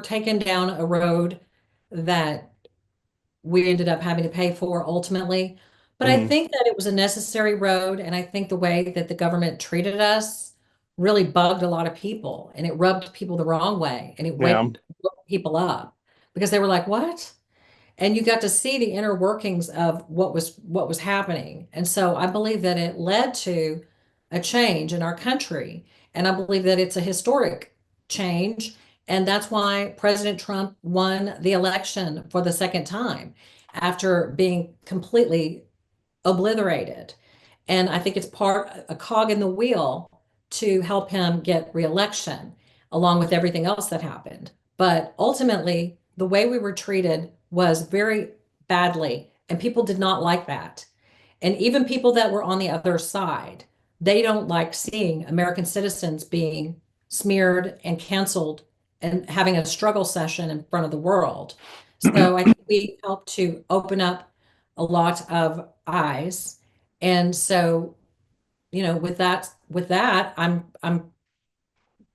taken down a road that we ended up having to pay for ultimately. But I mm, think that it was a necessary road, and I think the way that the government treated us really bugged a lot of people, and it rubbed people the wrong way, and it yeah. woke people up because they were like, "What?" And you got to see the inner workings of what was happening. And so I believe that it led to a change in our country, and I believe that it's a historic change, and that's why President Trump won the election for the second time after being completely obliterated. And I think it's a cog in the wheel to help him get reelection, along with everything else that happened. But ultimately, the way we were treated was very badly, and people did not like that. And even people that were on the other side, they don't like seeing American citizens being smeared and canceled and having a struggle session in front of the world. So I think we helped to open up a lot of eyes. And so, with that,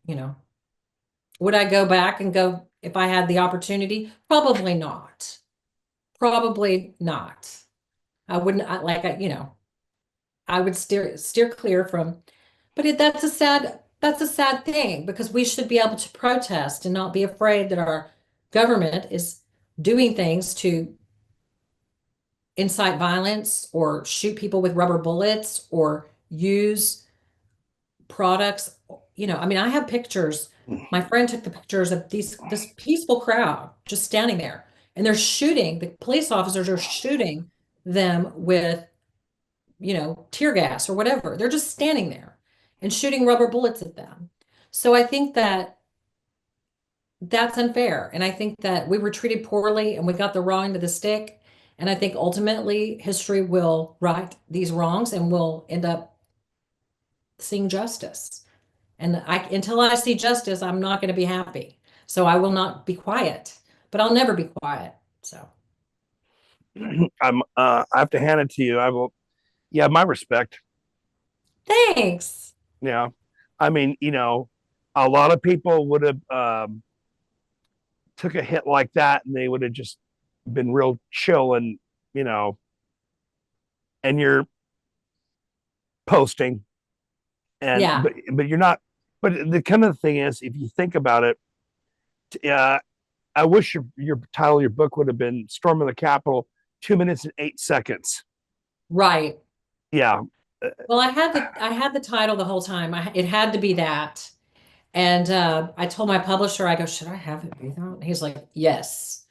you know, would I go back and go if I had the opportunity? Probably not. Probably not. I wouldn't I would steer clear from, but that's a sad thing because we should be able to protest and not be afraid that our government is doing things to incite violence or shoot people with rubber bullets or use products. I mean, I have pictures. My friend took the pictures of this peaceful crowd just standing there, and the police officers are shooting them with, tear gas or whatever. They're just standing there and shooting rubber bullets at them. So I think that that's unfair. And I think that we were treated poorly and we got the raw end of the stick. And I think ultimately history will right these wrongs and we'll end up seeing justice. And until I see justice, I'm not going to be happy. So I will not be quiet, but I'll never be quiet. So I have to hand it to you. I will. Yeah, my respect. thanks. Yeah. I mean, a lot of people would have took a hit like that, and they would have just been real chill and, you know, and you're posting, and Yeah. but you're not. But the kind of thing is, if you think about it, uh, I wish your title of your book would have been "Storming the Capitol: 2 minutes and 8 seconds." Right. Yeah. Well, I had the title the whole time. It had to be that. And I told my publisher, I go, should I have it be that? And he's like, yes.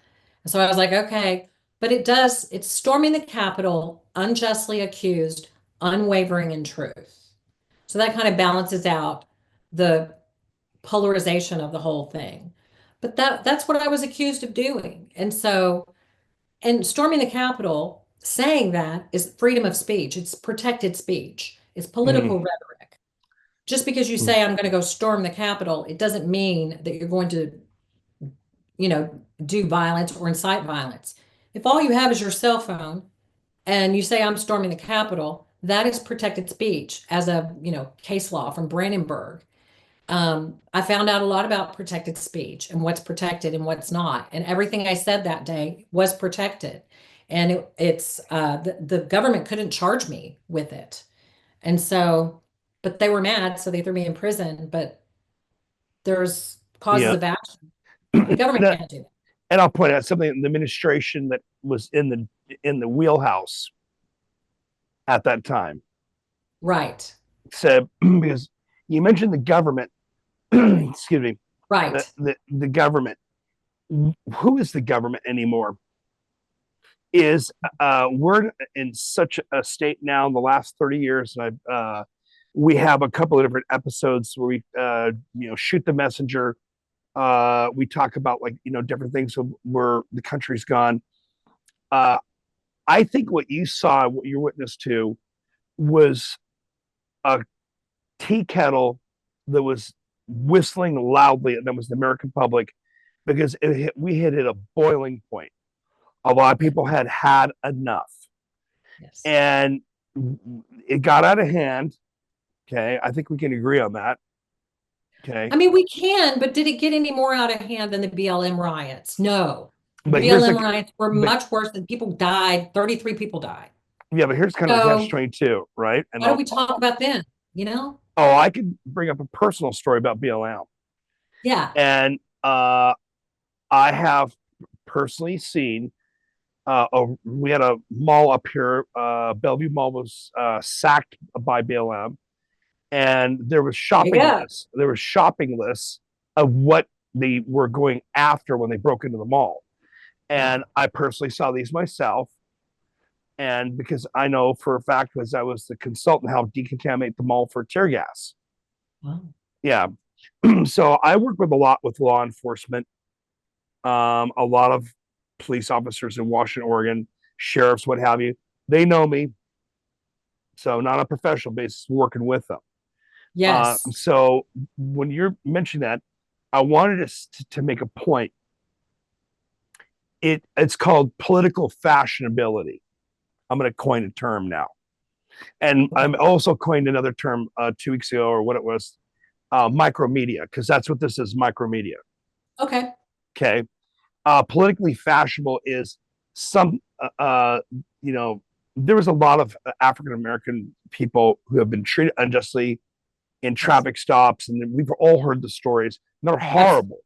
And so I was like, okay. But it's storming the Capitol, unjustly accused, unwavering in truth. So that kind of balances out the polarization of the whole thing. But that's what I was accused of doing. And storming the Capitol, saying that is freedom of speech. It's protected speech. It's political Mm, rhetoric. Just because you say I'm going to go storm the Capitol, it doesn't mean that you're going to, do violence or incite violence. If all you have is your cell phone and you say I'm storming the Capitol, that is protected speech as a, case law from Brandenburg. I found out a lot about protected speech and what's protected and what's not. And everything I said that day was protected. And the government couldn't charge me with it. And so, but they were mad, so they threw me in prison. But there's causes yeah. of action. The and, government I- can't do that. and I'll point out something in the administration that was in the wheelhouse at that time. Right. So because you mentioned the government, excuse me, Right. the government. Who is the government anymore? Is we're in such a state now in the last 30 years, and we have a couple of different episodes where we shoot the messenger. We talk about like different things where the country's gone. Uh, I think what you saw, what you witnessed to, was a tea kettle that was whistling loudly, and that was the American public, because we hit at a boiling point. A lot of people had enough, Yes. and it got out of hand. Okay, I think we can agree on that. Okay, I mean, we can, but did it get any more out of hand than the BLM riots? No. The but here's BLM the riots were but much worse than people died. 33 people died. yeah, but here's kind of a catch So 22, right? And why don't we talk about them? You know? oh, I could bring up a personal story about BLM, Yeah. and I have personally seen. We had a mall up here. Bellevue Mall was sacked by BLM, and there was There you shopping go. lists. There were shopping lists of what they were going after when they broke into the mall. And Wow. I personally saw these myself. And because I know for a fact, because I was the consultant, how to decontaminate the mall for tear gas. Wow. Yeah. So I work with a lot with law enforcement, a lot of police officers in Washington, Oregon, sheriffs, what have you. They know me. So not on a professional basis, working with them. Yes. So when you're mentioning that, I wanted to make a point. It's called political fashionability. I'm going to coin a term now, and I'm also coined another term 2 weeks ago, or what it was, micromedia, because that's what this is, micromedia. Okay. Okay, politically fashionable is some, you know, there was a lot of African American people who have been treated unjustly in Yes. traffic stops, and we've all heard the stories. They're Yes. horrible,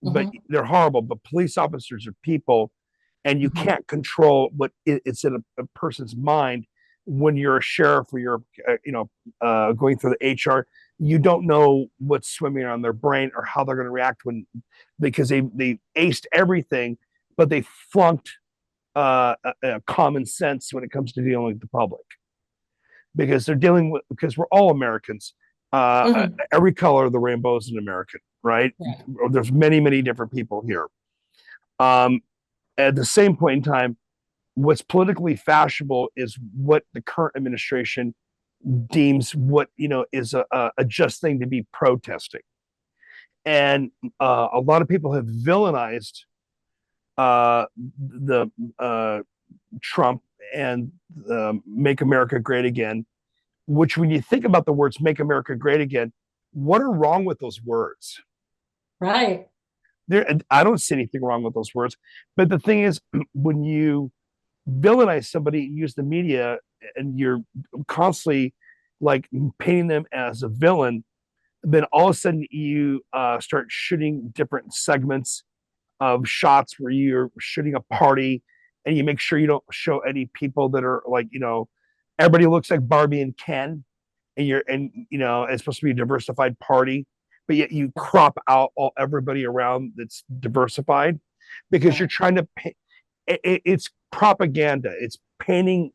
but Hmm. they're horrible. But police officers are people, and you Hmm. can't control what it's in a person's mind when you're a sheriff or you're, going through the HR. You don't know what's swimming around their brain or how they're going to react because they aced everything, but they flunked common sense when it comes to dealing with the public, because they're dealing with, because we're all Americans. Hmm. Every color of the rainbow is an American, right? Right. There's many, many different people here. Um, at the same point in time, what's politically fashionable is what the current administration deems what is a just thing to be protesting, and a lot of people have villainized the Trump and "Make America Great Again," which, when you think about the words "Make America Great Again," what are wrong with those words? Right. I don't see anything wrong with those words. But the thing is, when you villainize somebody, use the media and you're constantly like painting them as a villain, then all of a sudden you start shooting different segments of shots where you're shooting a party, and you make sure you don't show any people that are like, everybody looks like Barbie and Ken, and it's supposed to be a diversified party, but yet you crop out everybody around that's diversified, because you're trying to it's propaganda. It's painting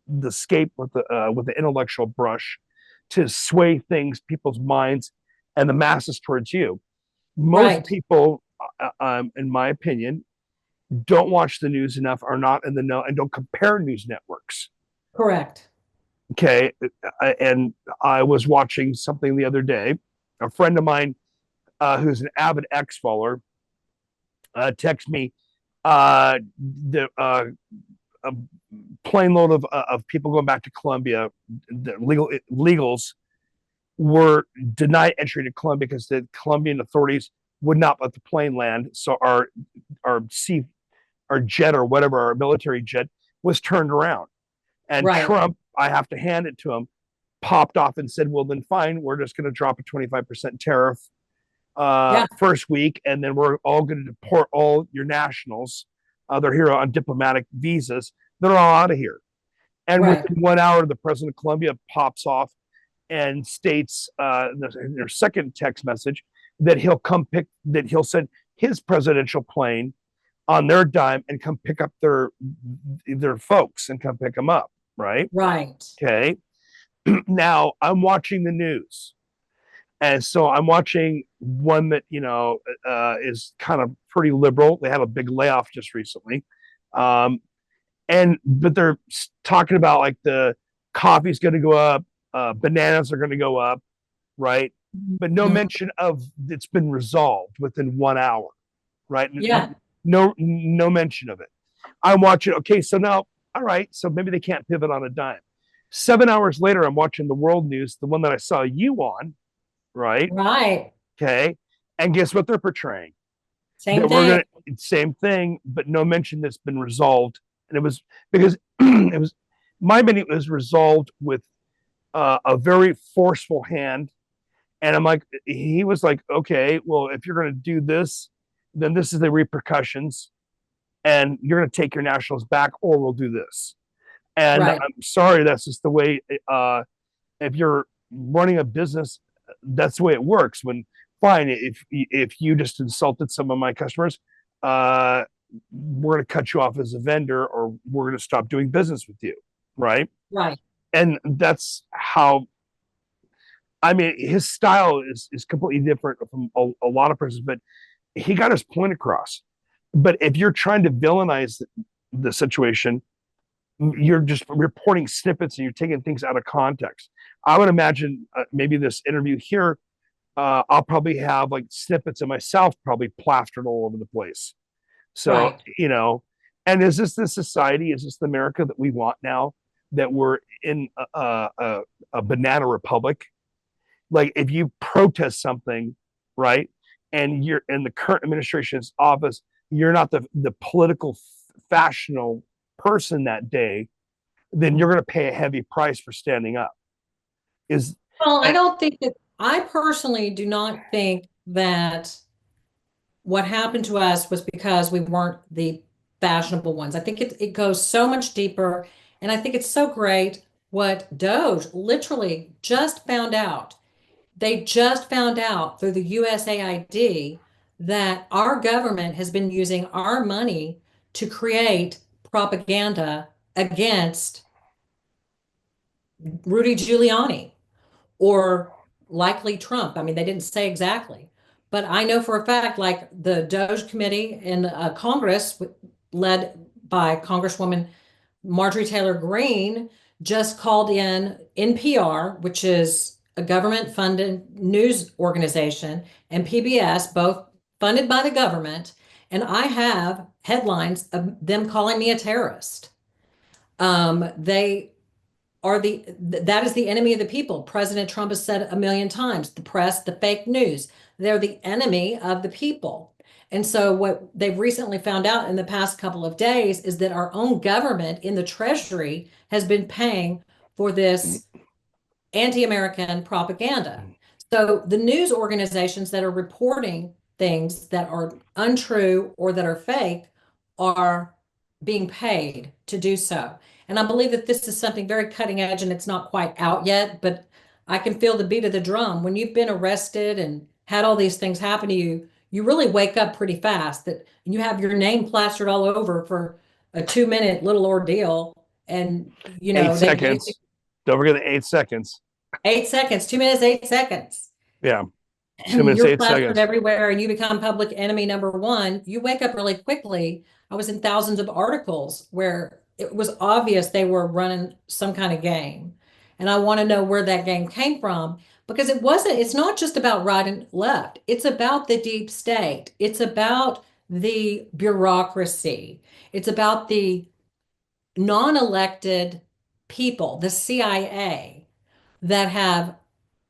the scape with the intellectual brush to sway people's minds and the masses towards you. Most people, in my opinion, don't watch the news enough, are not in the know, and don't compare news networks. Correct. Okay. And I was watching something the other day. A friend of mine, who's an avid X follower, text me the a plane load of people going back to Colombia. The legals were denied entry to Colombia because the Colombian authorities would not let the plane land. So our jet, or whatever, our military jet, was turned around. And Trump, I have to hand it to him, popped off and said, well, then fine, we're just going to drop a 25% tariff first week, and then we're all going to deport all your nationals. They're here on diplomatic visas. They're all out of here. And within 1 hour, the president of Colombia pops off and states in their second text message that he'll send his presidential plane on their dime and come pick up their folks and come pick them up. Right. Okay. Now I'm watching the news. And so I'm watching one that, is kind of pretty liberal. They had a big layoff just recently. But they're talking about like the coffee's going to go up, bananas are going to go up, right? But no mention of it's been resolved within 1 hour, right? No mention of it. I'm watching, okay, so now, all right, so maybe they can't pivot on a dime. 7 hours later, I'm watching the world news, the one that I saw you on, right? Okay. And guess what they're portraying? Same thing, but no mention that's been resolved. And it was because it was resolved with a very forceful hand. And I'm like, he was like, okay, well, if you're going to do this, then this is the repercussions, and you're going to take your nationals back, or we'll do this. And I'm sorry, that's just the way. If you're running a business, that's the way it works. When fine, if you just insulted some of my customers, we're going to cut you off as a vendor, or we're going to stop doing business with you, right? And that's how. I mean, his style is completely different from a lot of persons, but he got his point across. But if you're trying to villainize the situation, you're just reporting snippets and you're taking things out of context. I would imagine maybe this interview here, I'll probably have like snippets of myself probably plastered all over the place. So, and is this the society? Is this the America that we want now, that we're in a banana republic? Like if you protest something, right, and you're in the current administration's office, you're not the political fashionable person that day, then you're going to pay a heavy price for standing up. I don't think that, I personally do not think that what happened to us was because we weren't the fashionable ones. I think it goes so much deeper. And I think it's so great what Doge literally just found out. They just found out through the USAID that our government has been using our money to create propaganda against Rudy Giuliani, or likely Trump. I mean, they didn't say exactly, but I know for a fact, like the Doge committee in Congress, led by Congresswoman Marjorie Taylor Greene, just called in NPR, which is a government-funded news organization, and PBS, both funded by the government, and I have headlines of them calling me a terrorist. They are that is the enemy of the people. President Trump has said a million times, the press, the fake news, they're the enemy of the people. And so what they've recently found out in the past couple of days is that our own government in the Treasury has been paying for this anti-American propaganda. So the news organizations that are reporting things that are untrue or that are fake are being paid to do so. And I believe that this is something very cutting edge and it's not quite out yet, but I can feel the beat of the drum. When you've been arrested and had all these things happen to you, you really wake up pretty fast that you have your name plastered all over for a 2 minute little ordeal. And, Eight they basically seconds. Don't forget the 8 seconds. 8 seconds, 2 minutes, 8 seconds. Yeah. 2 minutes, You're eight plastered seconds. everywhere and you become public enemy number one. You wake up really quickly. I was in thousands of articles where it was obvious they were running some kind of game. And I want to know where that game came from because it's not just about right and left. It's about the deep state. It's about the bureaucracy. It's about the non-elected people, the CIA, that have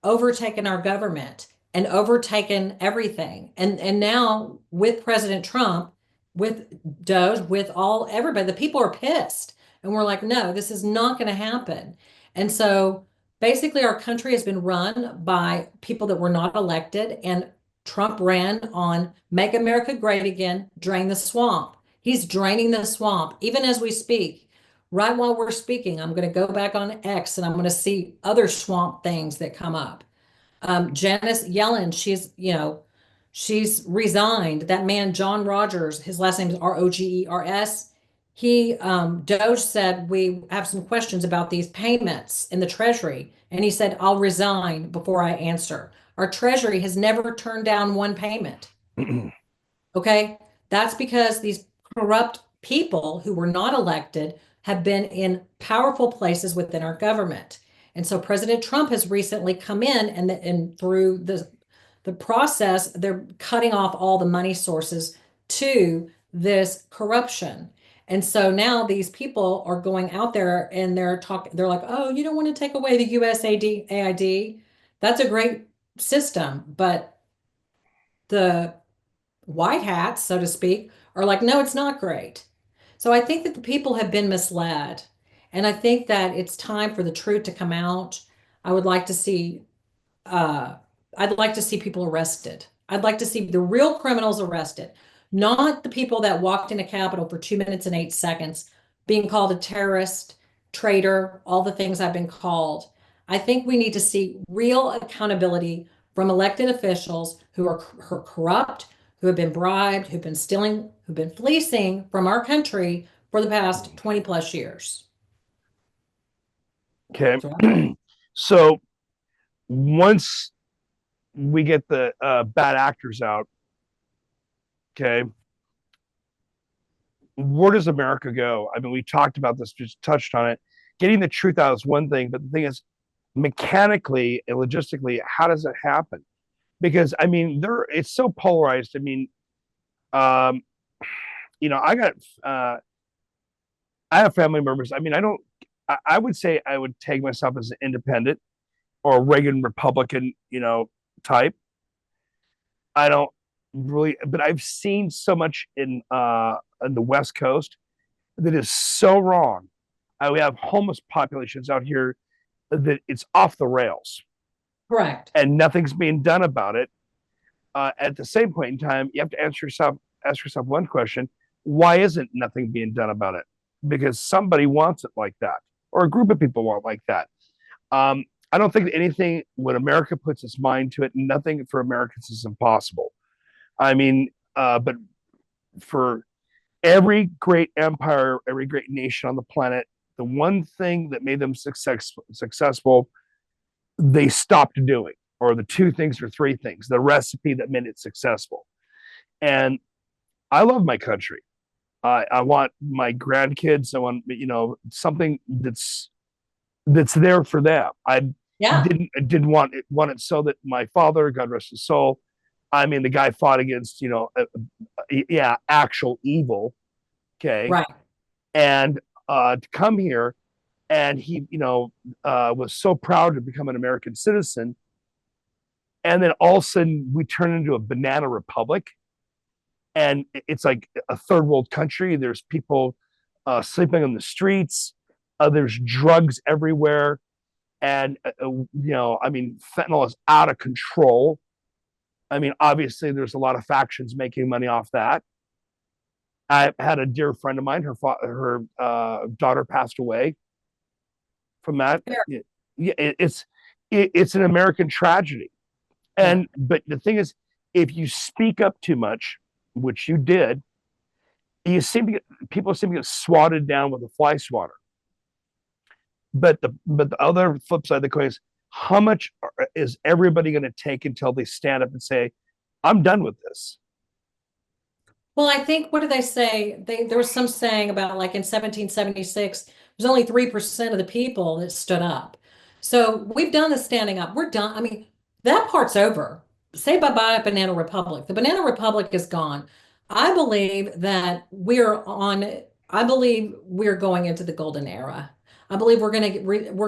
overtaken our government and overtaken everything. And now with President Trump, with Doge, with all everybody, the people are pissed. And we're like, no, this is not going to happen. And so basically our country has been run by people that were not elected. And Trump ran on Make America Great Again, drain the swamp. He's draining the swamp, even as we speak. Right while we're speaking, I'm going to go back on X and I'm going to see other swamp things that come up. Janice Yellen, she's resigned. That man, John Rogers, his last name is Rogers. Doge said, we have some questions about these payments in the Treasury. And he said, I'll resign before I answer. Our Treasury has never turned down one payment. Okay. That's because these corrupt people who were not elected have been in powerful places within our government. And so President Trump has recently come in and through the process, they're cutting off all the money sources to this corruption. And so now these people are going out there and they're like, oh, you don't want to take away the USAID AID. That's a great system, but the white hats, so to speak, are like, no, it's not great. So I think that the people have been misled. And I think that it's time for the truth to come out. I would like to see uh I'd like to see people arrested. I'd like to see the real criminals arrested, not the people that walked into Capitol for 2 minutes and 8 seconds being called a terrorist, traitor, all the things I've been called. I think we need to see real accountability from elected officials who are corrupt, who have been bribed, who've been stealing, who've been fleecing from our country for the past 20 plus years. Okay. So, So once we get the bad actors out, okay, where does America go? I mean, we talked about this, just touched on it. Getting the truth out is one thing, but the thing is, mechanically and logistically, how does it happen? Because I mean, it's so polarized. I mean, um, I got I have family members. I mean, I don't. I would say I would tag myself as an independent or a Reagan Republican, type. I don't really, but I've seen so much in the West Coast that is so wrong. We have homeless populations out here that it's off the rails, correct. and nothing's being done about it. At the same point in time, you have to ask yourself one question: why isn't nothing being done about it? Because somebody wants it like that, or a group of people want it like that. I don't think anything when America puts its mind to it, nothing for Americans is impossible. I mean, but for every great empire, every great nation on the planet, the one thing that made them successful, they stopped doing, or the two things or three things, the recipe that made it successful. And I love my country. I want my grandkids. I want something that's there for them. I Yeah, didn't want it so that my father, God rest his soul. I mean, the guy fought against yeah, actual evil. Okay, right. and to come here, and he was so proud to become an American citizen, and then all of a sudden we turn into a banana republic. and it's like a third world country. There's people sleeping on the streets. There's drugs everywhere, and I mean, fentanyl is out of control. I mean, obviously, there's a lot of factions making money off that. I had a dear friend of mine. Her daughter passed away from that. Yeah, it's an American tragedy. Yeah. And but the thing is, if you speak up too much, which you did, people seem to get swatted down with a fly swatter. But the other flip side of the coin is, how much is everybody going to take until they stand up and say, "I'm done with this"? Well, I think, what do they say? There was some saying about, like, in 1776, there's only 3% of the people that stood up. So we've done the standing up. We're done. I mean, that part's over. Say bye-bye, Banana Republic. The Banana Republic is gone. I believe that I believe we're going into the golden era. I believe we're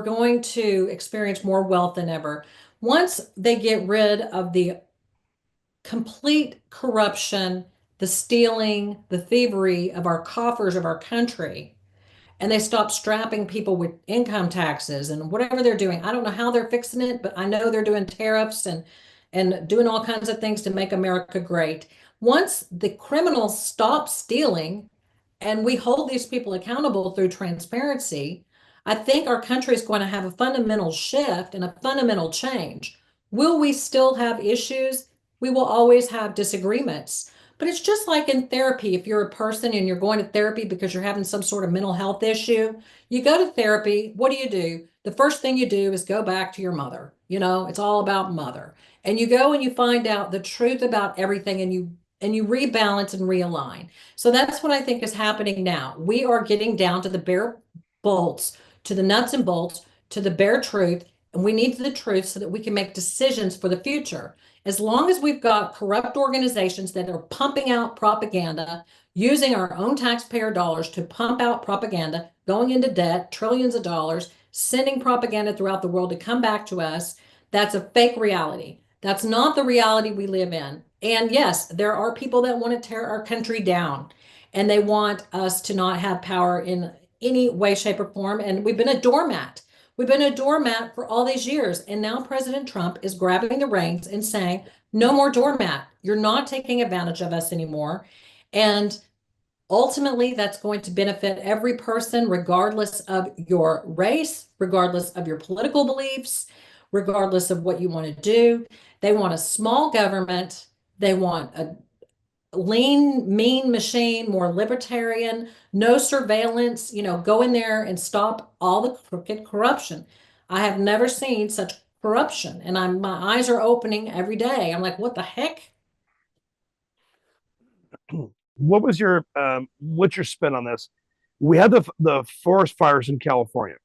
going to experience more wealth than ever. Once they get rid of the complete corruption, the stealing, the thievery of our coffers of our country, and they stop strapping people with income taxes and whatever they're doing. I don't know how they're fixing it, but I know they're doing tariffs and doing all kinds of things to make America great. Once the criminals stop stealing and we hold these people accountable through transparency, I think our country is going to have a fundamental shift and a fundamental change. Will we still have issues? We will always have disagreements. But it's just like in therapy. If you're a person and you're going to therapy because you're having some sort of mental health issue, you go to therapy. What do? The first thing you do is go back to your mother. It's all about mother. And you go and you find out the truth about everything, and you rebalance and realign. So that's what I think is happening now. We are getting down to the bare bolts, to the nuts and bolts, to the bare truth, and we need the truth so that we can make decisions for the future. As long as we've got corrupt organizations that are pumping out propaganda, using our own taxpayer dollars to pump out propaganda, going into debt, trillions of dollars, sending propaganda throughout the world to come back to us, that's a fake reality. That's not the reality we live in. And yes, there are people that want to tear our country down, and they want us to not have power in any way, shape, or form. And we've been a doormat. We've been a doormat for all these years. And now President Trump is grabbing the reins and saying, no more doormat. You're not taking advantage of us anymore. And ultimately, that's going to benefit every person, regardless of your race, regardless of your political beliefs, regardless of what you want to do. They want a small government. They want a lean, mean machine, more libertarian, no surveillance, go in there and stop all the crooked corruption. I have never seen such corruption, and my eyes are opening every day. I'm like, what the heck? What's your spin on this? We had the forest fires in California,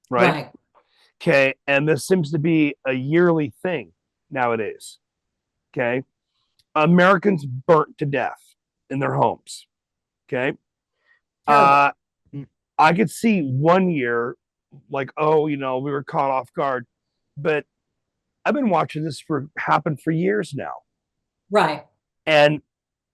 right? Right. Okay, and this seems to be a yearly thing nowadays. Okay, Americans burnt to death in their homes. Okay, Terrible. uh, I could see one year, like, oh, we were caught off guard, but I've been watching this happen for years now, Right. and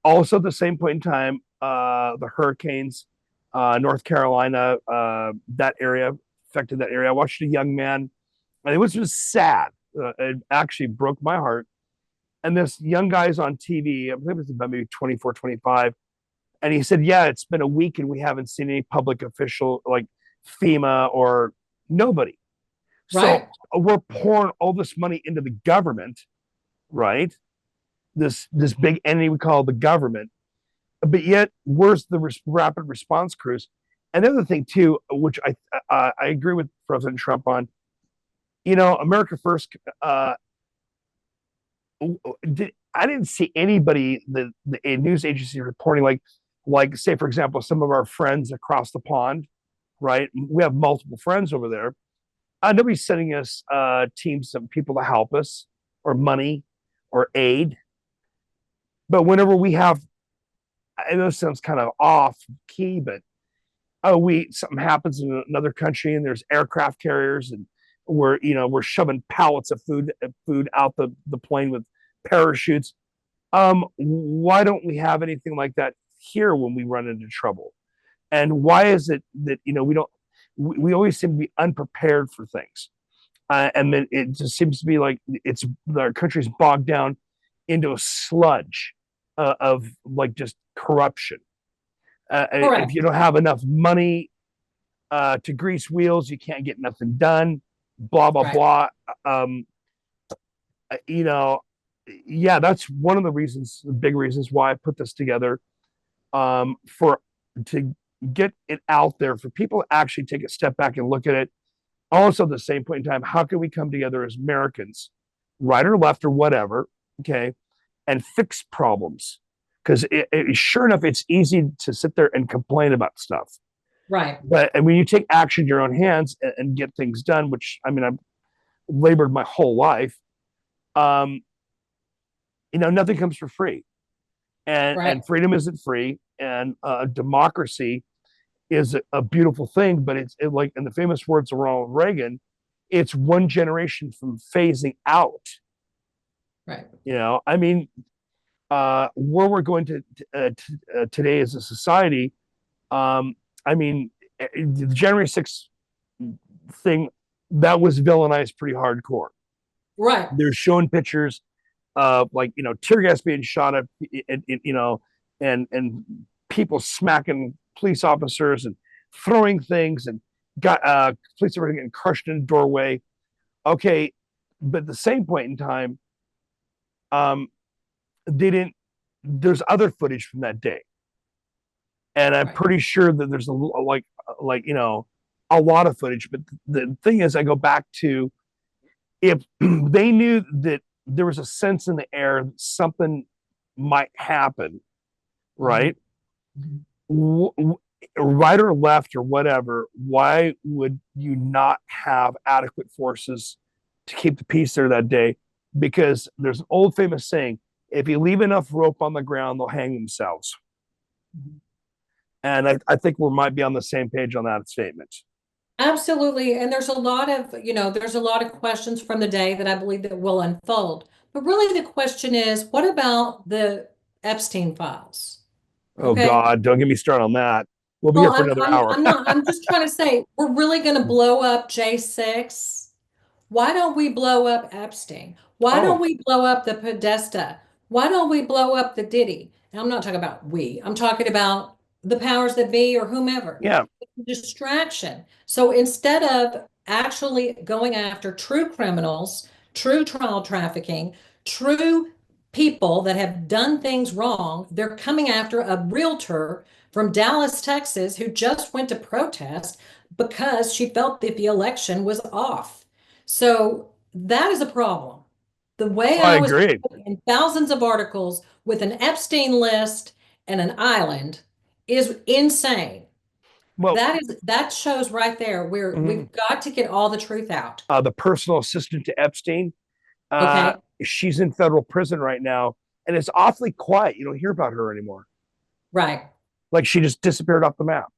also at the same point in time, the hurricanes, North Carolina, that area affected that area. I watched a young man, and it was just sad. It actually broke my heart. And this young guy's on TV, I believe it was about maybe 24, 25. And he said, yeah, it's been a week and we haven't seen any public official like FEMA or nobody. So Right. we're pouring all this money into the government, right? This big entity we call the government, but yet where's the rapid response crews? And the other thing too, which I agree with President Trump on, America First. I didn't see anybody the news agency reporting like say for example some of our friends across the pond, right? We have multiple friends over there. Nobody's sending us teams of people to help us or money or aid. But whenever we have, I know it sounds kind of off key, but something happens in another country and there's aircraft carriers and we're shoving pallets of food out the plane with parachutes. Why don't we have anything like that here when we run into trouble? And why is it that we don't? We always seem to be unprepared for things, and then it just seems to be like it's our country's bogged down into a sludge of like just corruption. If Correct. you don't have enough money to grease wheels, you can't get nothing done. Blah blah Right. blah. Um, you know, yeah, that's one of the reasons, the big reasons why I put this together, for to get it out there for people to actually take a step back and look at it. Also, at the same point in time, how can we come together as Americans, right or left or whatever, okay, and fix problems? Because sure enough, it's easy to sit there and complain about stuff, Right. but and when you take action in your own hands and get things done, which I mean, I've labored my whole life. Um, nothing comes for free, and Right. freedom isn't free, and democracy is a beautiful thing, but like in the famous words of Ronald Reagan, it's one generation from phasing out. Right. I mean, where we're going today as a society. I mean, the January 6th thing that was villainized pretty hardcore. Right. They're showing pictures of like tear gas being shot at, and people smacking police officers and throwing things and got police officers getting crushed in a doorway. Okay, but at the same point in time, um, they didn't. There's other footage from that day, and I'm Right. pretty sure that there's like a lot of footage. But the thing is, I go back to if they knew that there was a sense in the air that something might happen, Mhm. right? Right or left or whatever, why would you not have adequate forces to keep the peace there that day? Because there's an old famous saying, if you leave enough rope on the ground, they'll hang themselves. Mhm. And I think we might be on the same page on that statement. Absolutely. And there's a lot of questions from the day that I believe that will unfold. But really the question is, what about the Epstein files? Oh Okay. God, don't get me started on that. We'll be Well, here for another hour. I'm not, I'm just trying to say, we're really going to blow up J6. Why don't we blow up Epstein? Why don't Oh, we blow up the Podesta? Why don't we blow up the Diddy? And I'm not talking about we, I'm talking about the powers that be or whomever. yeah, Distraction. So instead of actually going after true criminals, true child trafficking, true people that have done things wrong, they're coming after a realtor from Dallas, Texas, who just went to protest because she felt that the election was off. So that is a problem. The way I I was agree. put in thousands of articles with an Epstein list and an island is insane. Well, That shows right there where mhm. we've got to get all the truth out. The personal assistant to Epstein, uh, Okay. she's in federal prison right now, and it's awfully quiet. You don't hear about her anymore. Right. Like she just disappeared off the map.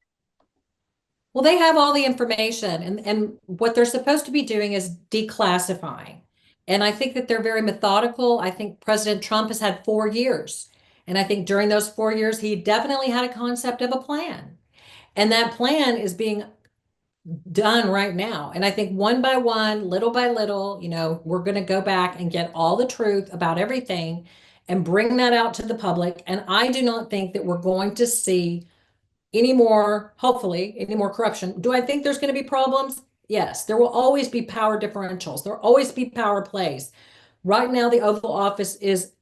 Well, they have all the information and what they're supposed to be doing is declassifying. And I think that they're very methodical. I think President Trump has had 4 years. And I think during those 4 years, he definitely had a concept of a plan. And that plan is being done right now. And I think one by one, little by little, we're going to go back and get all the truth about everything and bring that out to the public. And I do not think that we're going to see any more, hopefully, any more corruption. Do I think there's going to be problems? Yes, there will always be power differentials. There'll always be power plays. Right now, the Oval Office is,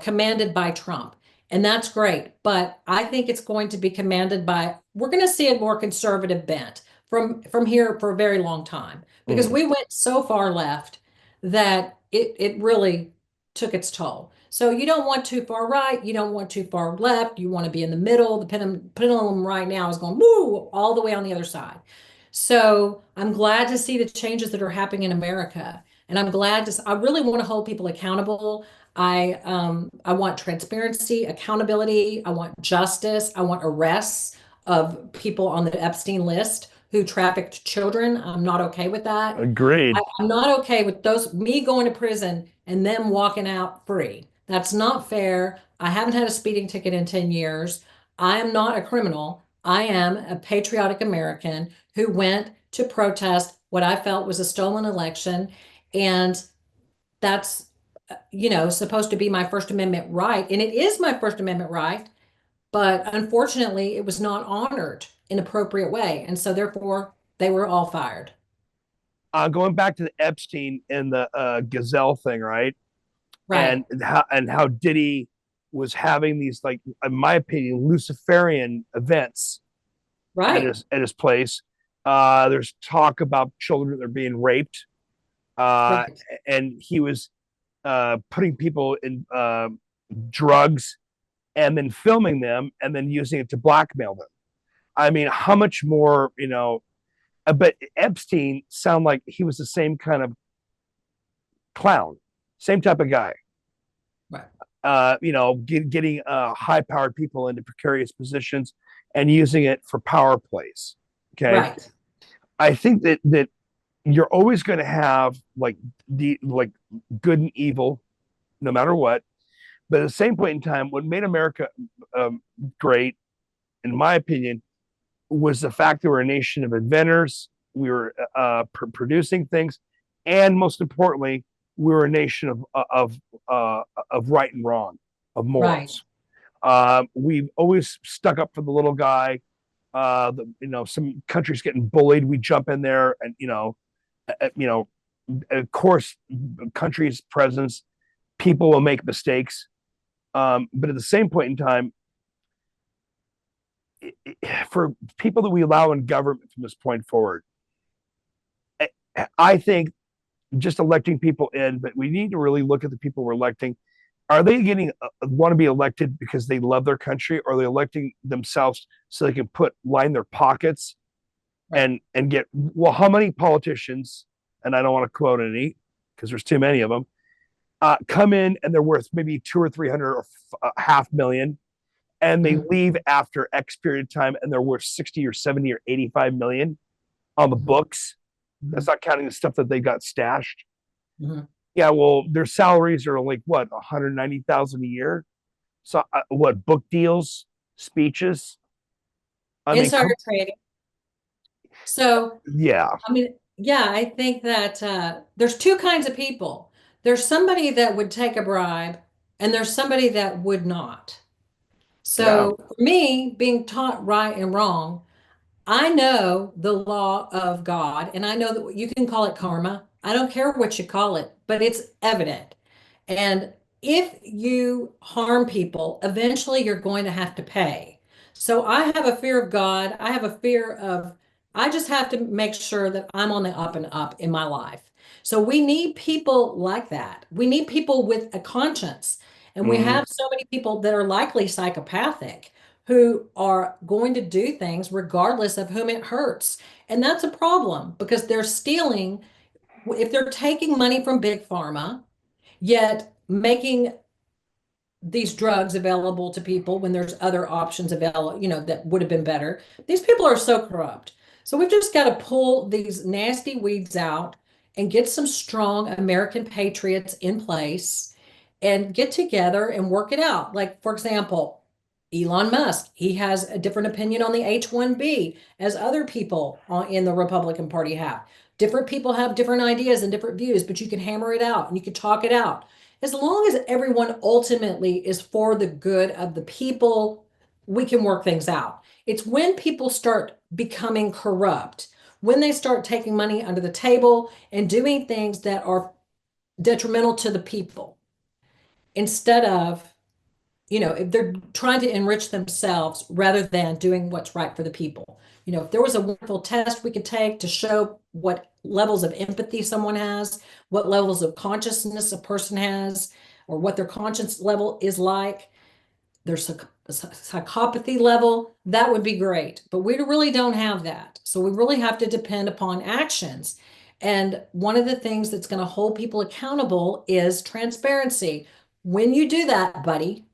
commanded by Trump, and that's great. But I think it's going to be commanded by, we're going to see a more conservative bent from here for a very long time because Mm, we went so far left that it really took its toll. So you don't want too far right, you don't want too far left, you want to be in the middle. The pendulum right now is going woo all the way on the other side. So I'm glad to see the changes that are happening in America. And I'm glad I really want to hold people accountable. I want transparency, accountability, I want justice, I want arrests of people on the Epstein list who trafficked children. I'm not okay with that. agreed. I'm not okay with me going to prison and them walking out free. That's not fair. I haven't had a speeding ticket in 10 years. I am not a criminal. I am a patriotic American who went to protest what I felt was a stolen election. And that's, supposed to be my First Amendment right. And it is my First Amendment right. But unfortunately, it was not honored in appropriate way. And so therefore, they were all fired. Going back to the Epstein and the Gazelle thing, right? Right. And how Diddy was having these, like, in my opinion, Luciferian events Right. at his place. There's talk about children that are being raped, uh, Right. and he was putting people in drugs and then filming them and then using it to blackmail them. I mean, how much more, but Epstein sounded like he was the same kind of clown, same type of guy. Right. Getting high powered people into precarious positions and using it for power plays. Okay. Right. I think that you're always going to have like good and evil, no matter what. But at the same point in time, what made America great, in my opinion, was the fact that we're a nation of inventors. We were producing things, and most importantly, we were a nation of right and wrong, of Right. morals. We've always stuck up for the little guy. Some countries getting bullied, we jump in there, and of course, countries, presidents, people will make mistakes. But at the same point in time, for people that we allow in government from this point forward, I think just electing people in, but we need to really look at the people we're electing. Are they getting want to be elected because they love their country, or are they electing themselves so they can line their pockets Right. and get, well, how many politicians, and I don't want to quote any because there's too many of them, come in and they're worth maybe 200 or 300 or half million, and they Mhm. leave after X period of time and they're worth 60 or 70 or 85 million on the Mhm. books. That's Mhm. not counting the stuff that they got stashed. Mhm. Yeah, well, their salaries are like what, 190,000 a year. So what, book deals, speeches? I mean, Insider trading. So, yeah, I mean, yeah, I think that there's two kinds of people. There's somebody that would take a bribe, and there's somebody that would not. yeah, So, for me, being taught right and wrong, I know the law of God, and I know that you can call it karma. I don't care what you call it, but it's evident. And if you harm people, eventually you're going to have to pay. So I have a fear of God. I have a fear of, I just have to make sure that I'm on the up and up in my life. So we need people like that. We need people with a conscience. And we mm-hmm. have so many people that are likely psychopathic who are going to do things regardless of whom it hurts. And that's a problem because they're stealing. If they're taking money from big pharma, yet making these drugs available to people when there's other options available, that would have been better. These people are so corrupt. So we've just got to pull these nasty weeds out and get some strong American patriots in place and get together and work it out. Like, for example, Elon Musk, he has a different opinion on the H-1B as other people in the Republican Party have. Different people have different ideas and different views, but you can hammer it out and you can talk it out. As long as everyone ultimately is for the good of the people, we can work things out. It's when people start becoming corrupt, when they start taking money under the table and doing things that are detrimental to the people instead of, if they're trying to enrich themselves rather than doing what's right for the people. If there was a wonderful test we could take to show what levels of empathy someone has, what levels of consciousness a person has, or what their conscience level is like, their psychopathy level, that would be great. But we really don't have that. So we really have to depend upon actions. And one of the things that's going to hold people accountable is transparency. When you do that, buddy,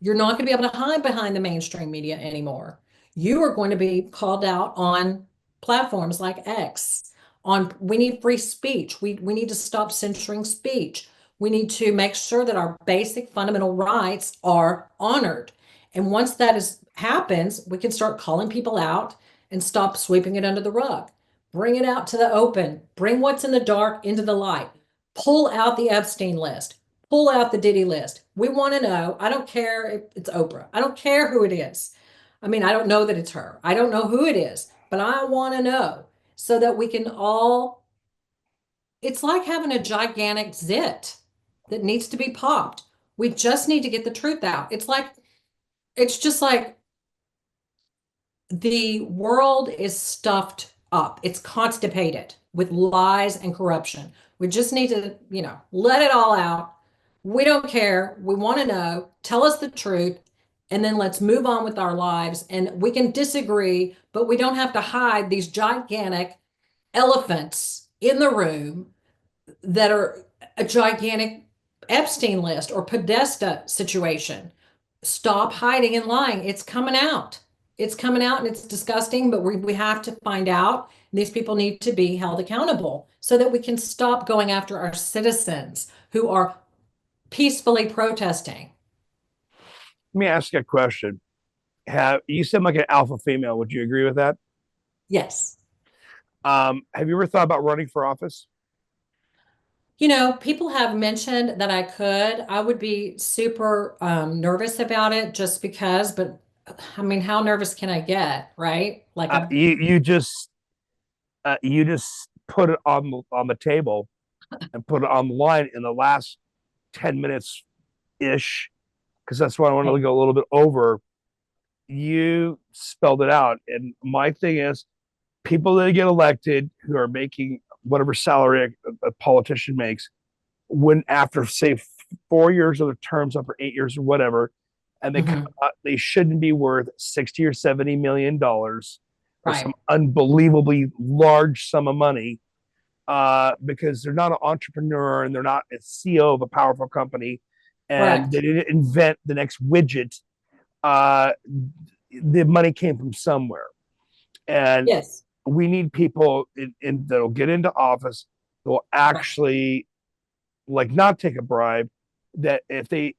you're not going to be able to hide behind the mainstream media anymore. You are going to be called out on platforms like X. On we need free speech. We need to stop censoring speech. We need to make sure that our basic fundamental rights are honored. And once that happens, we can start calling people out and stop sweeping it under the rug. Bring it out to the open. Bring what's in the dark into the light. Pull out the Epstein list. Pull out the Diddy list. We want to know. I don't care if it's Oprah. I don't care who it is. I mean, I don't know that it's her. I don't know who it is, but I want to know so that we can all, it's like having a gigantic zit that needs to be popped. We just need to get the truth out. It's just like the world is stuffed up. It's constipated with lies and corruption. We just need to, let it all out. We don't care. We want to know. Tell us the truth. And then let's move on with our lives. And we can disagree, but we don't have to hide these gigantic elephants in the room that are a gigantic Epstein list or Podesta situation. Stop hiding and lying. It's coming out. It's coming out and it's disgusting, but we have to find out. These people need to be held accountable so that we can stop going after our citizens who are peacefully protesting. Let me ask you a question. Have you seem like an alpha female? Would you agree with that? Yes. Have you ever thought about running for office? People have mentioned that I could. I would be super nervous about it just because, but I mean, how nervous can I get, right? Like You just put it on the table and put it on the line in the last 10 minutes ish, because that's what I want to go a little bit over. You spelled it out, and my thing is, people that get elected who are making whatever salary a politician makes, when after say 4 years of their terms up or 8 years or whatever, and they come Mhm. out, they shouldn't be worth 60 or $70 million or some Right, unbelievably large sum of money, because they're not an entrepreneur and they're not a CEO of a powerful company, and they correct. didn't invent the next widget. Uh, the money came from somewhere, and Yes, we need people that'll get into office that will right. actually like not take a bribe. That if they,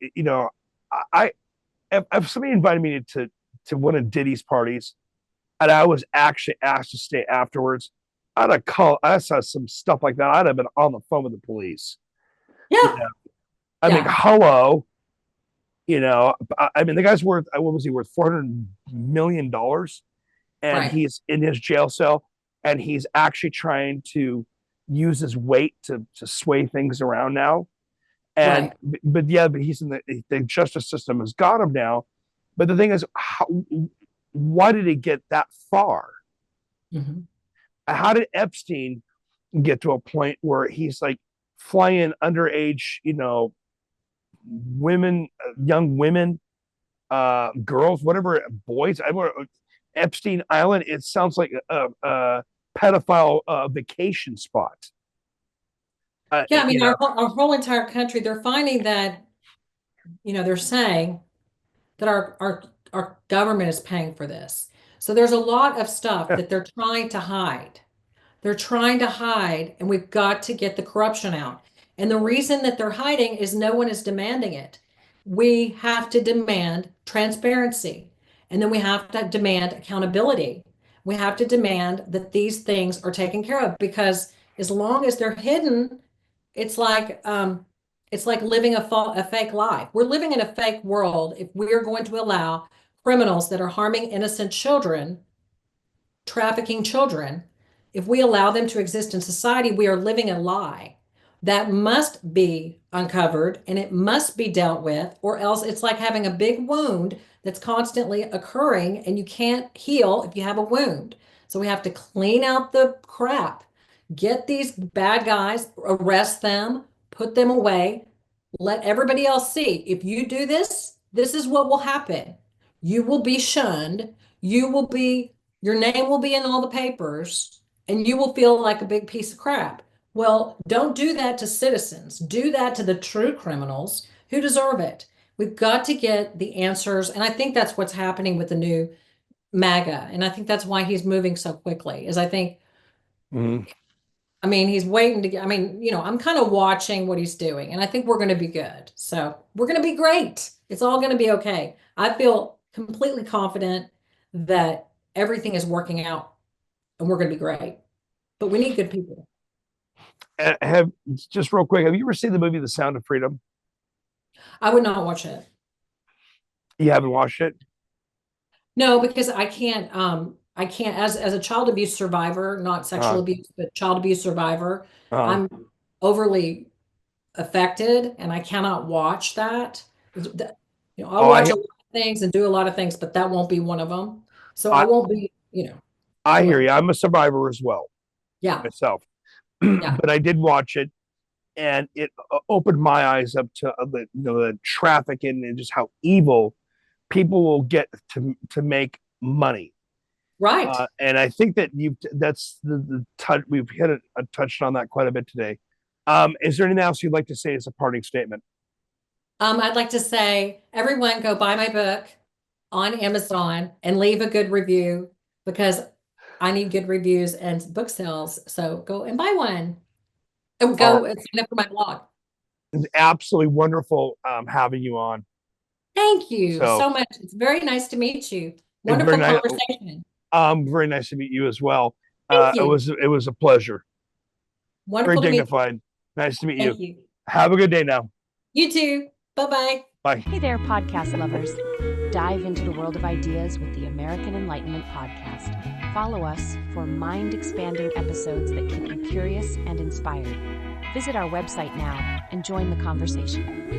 I if somebody invited me to one of Diddy's parties and I was actually asked to stay afterwards, I'd have called. I saw some stuff like that. I'd have been on the phone with the police. You Yeah, know, I mean, yeah, hello. I mean, the guy's worth, what was he worth? $400 million, and right. he's in his jail cell, and he's actually trying to use his weight to sway things around now. And Right. but he's in the justice system has got him now. But the thing is, why did it get that far? Mhm. How did Epstein get to a point where he's like flying underage, women, young women, girls, whatever, boys? Epstein Island. It sounds like a pedophile vacation spot. Uh, Yeah, I mean, you know, our whole entire country, they're finding that, they're saying that our government is paying for this. So there's a lot of stuff yeah. that they're trying to hide. They're trying to hide, and we've got to get the corruption out. And the reason that they're hiding is no one is demanding it. We have to demand transparency, and then we have to demand accountability. We have to demand that these things are taken care of because as long as they're hidden, it's like living a fake life. We're living in a fake world if we're going to allow criminals that are harming innocent children, trafficking children, if we allow them to exist in society, we are living a lie that must be uncovered and it must be dealt with, or else it's like having a big wound that's constantly occurring and you can't heal if you have a wound. So we have to clean out the crap, get these bad guys, arrest them, put them away, let everybody else see. If you do this, this is what will happen. You will be shunned. You will be your name will be in all the papers and you will feel like a big piece of crap. Well, don't do that to citizens. Do that to the true criminals who deserve it. We've got to get the answers. And I think that's what's happening with the new MAGA. And I think that's why he's moving so quickly, is I think Mhm. I mean, he's waiting to get, I mean, I'm kind of watching what he's doing, and I think we're going to be good. So we're going to be great. It's all going to be okay. I feel completely confident that everything is working out and we're going to be great. But we need good people. Have just real quick, have you ever seen the movie The Sound of Freedom? I would not watch it. You haven't watched it? No, because I can't as a child abuse survivor, not sexual Uh, abuse, but child abuse survivor, uh, I'm overly affected and I cannot watch that. I'll oh, watch a lot of things and do a lot of things, but that won't be one of them. So I I, won't be, I go hear ahead. you. I'm a survivor as well Yeah, myself, yeah, but I did watch it, and it opened my eyes up to the trafficking and just how evil people will get to make money. right. And I think that that's the touch we've touched on that quite a bit today. Is there anything else you'd like to say as a parting statement? I'd like to say, everyone go buy my book on Amazon and leave a good review because I need good reviews and book sales. So go and buy one and All go and sign up for my blog. It's absolutely wonderful having you on. Thank you So so much. It's very nice to meet you. it's very Wonderful nice. conversation. Very nice to meet you as well. Thank It you. was a pleasure. Very Wonderful to meet you. dignified. Nice to meet you. Thank you. Have a good day now. You too. Bye-bye. Bye. Hey there, podcast lovers. Dive into the world of ideas with the American Enlightenment Podcast. Follow us for mind-expanding episodes that keep you curious and inspired. Visit our website now and join the conversation.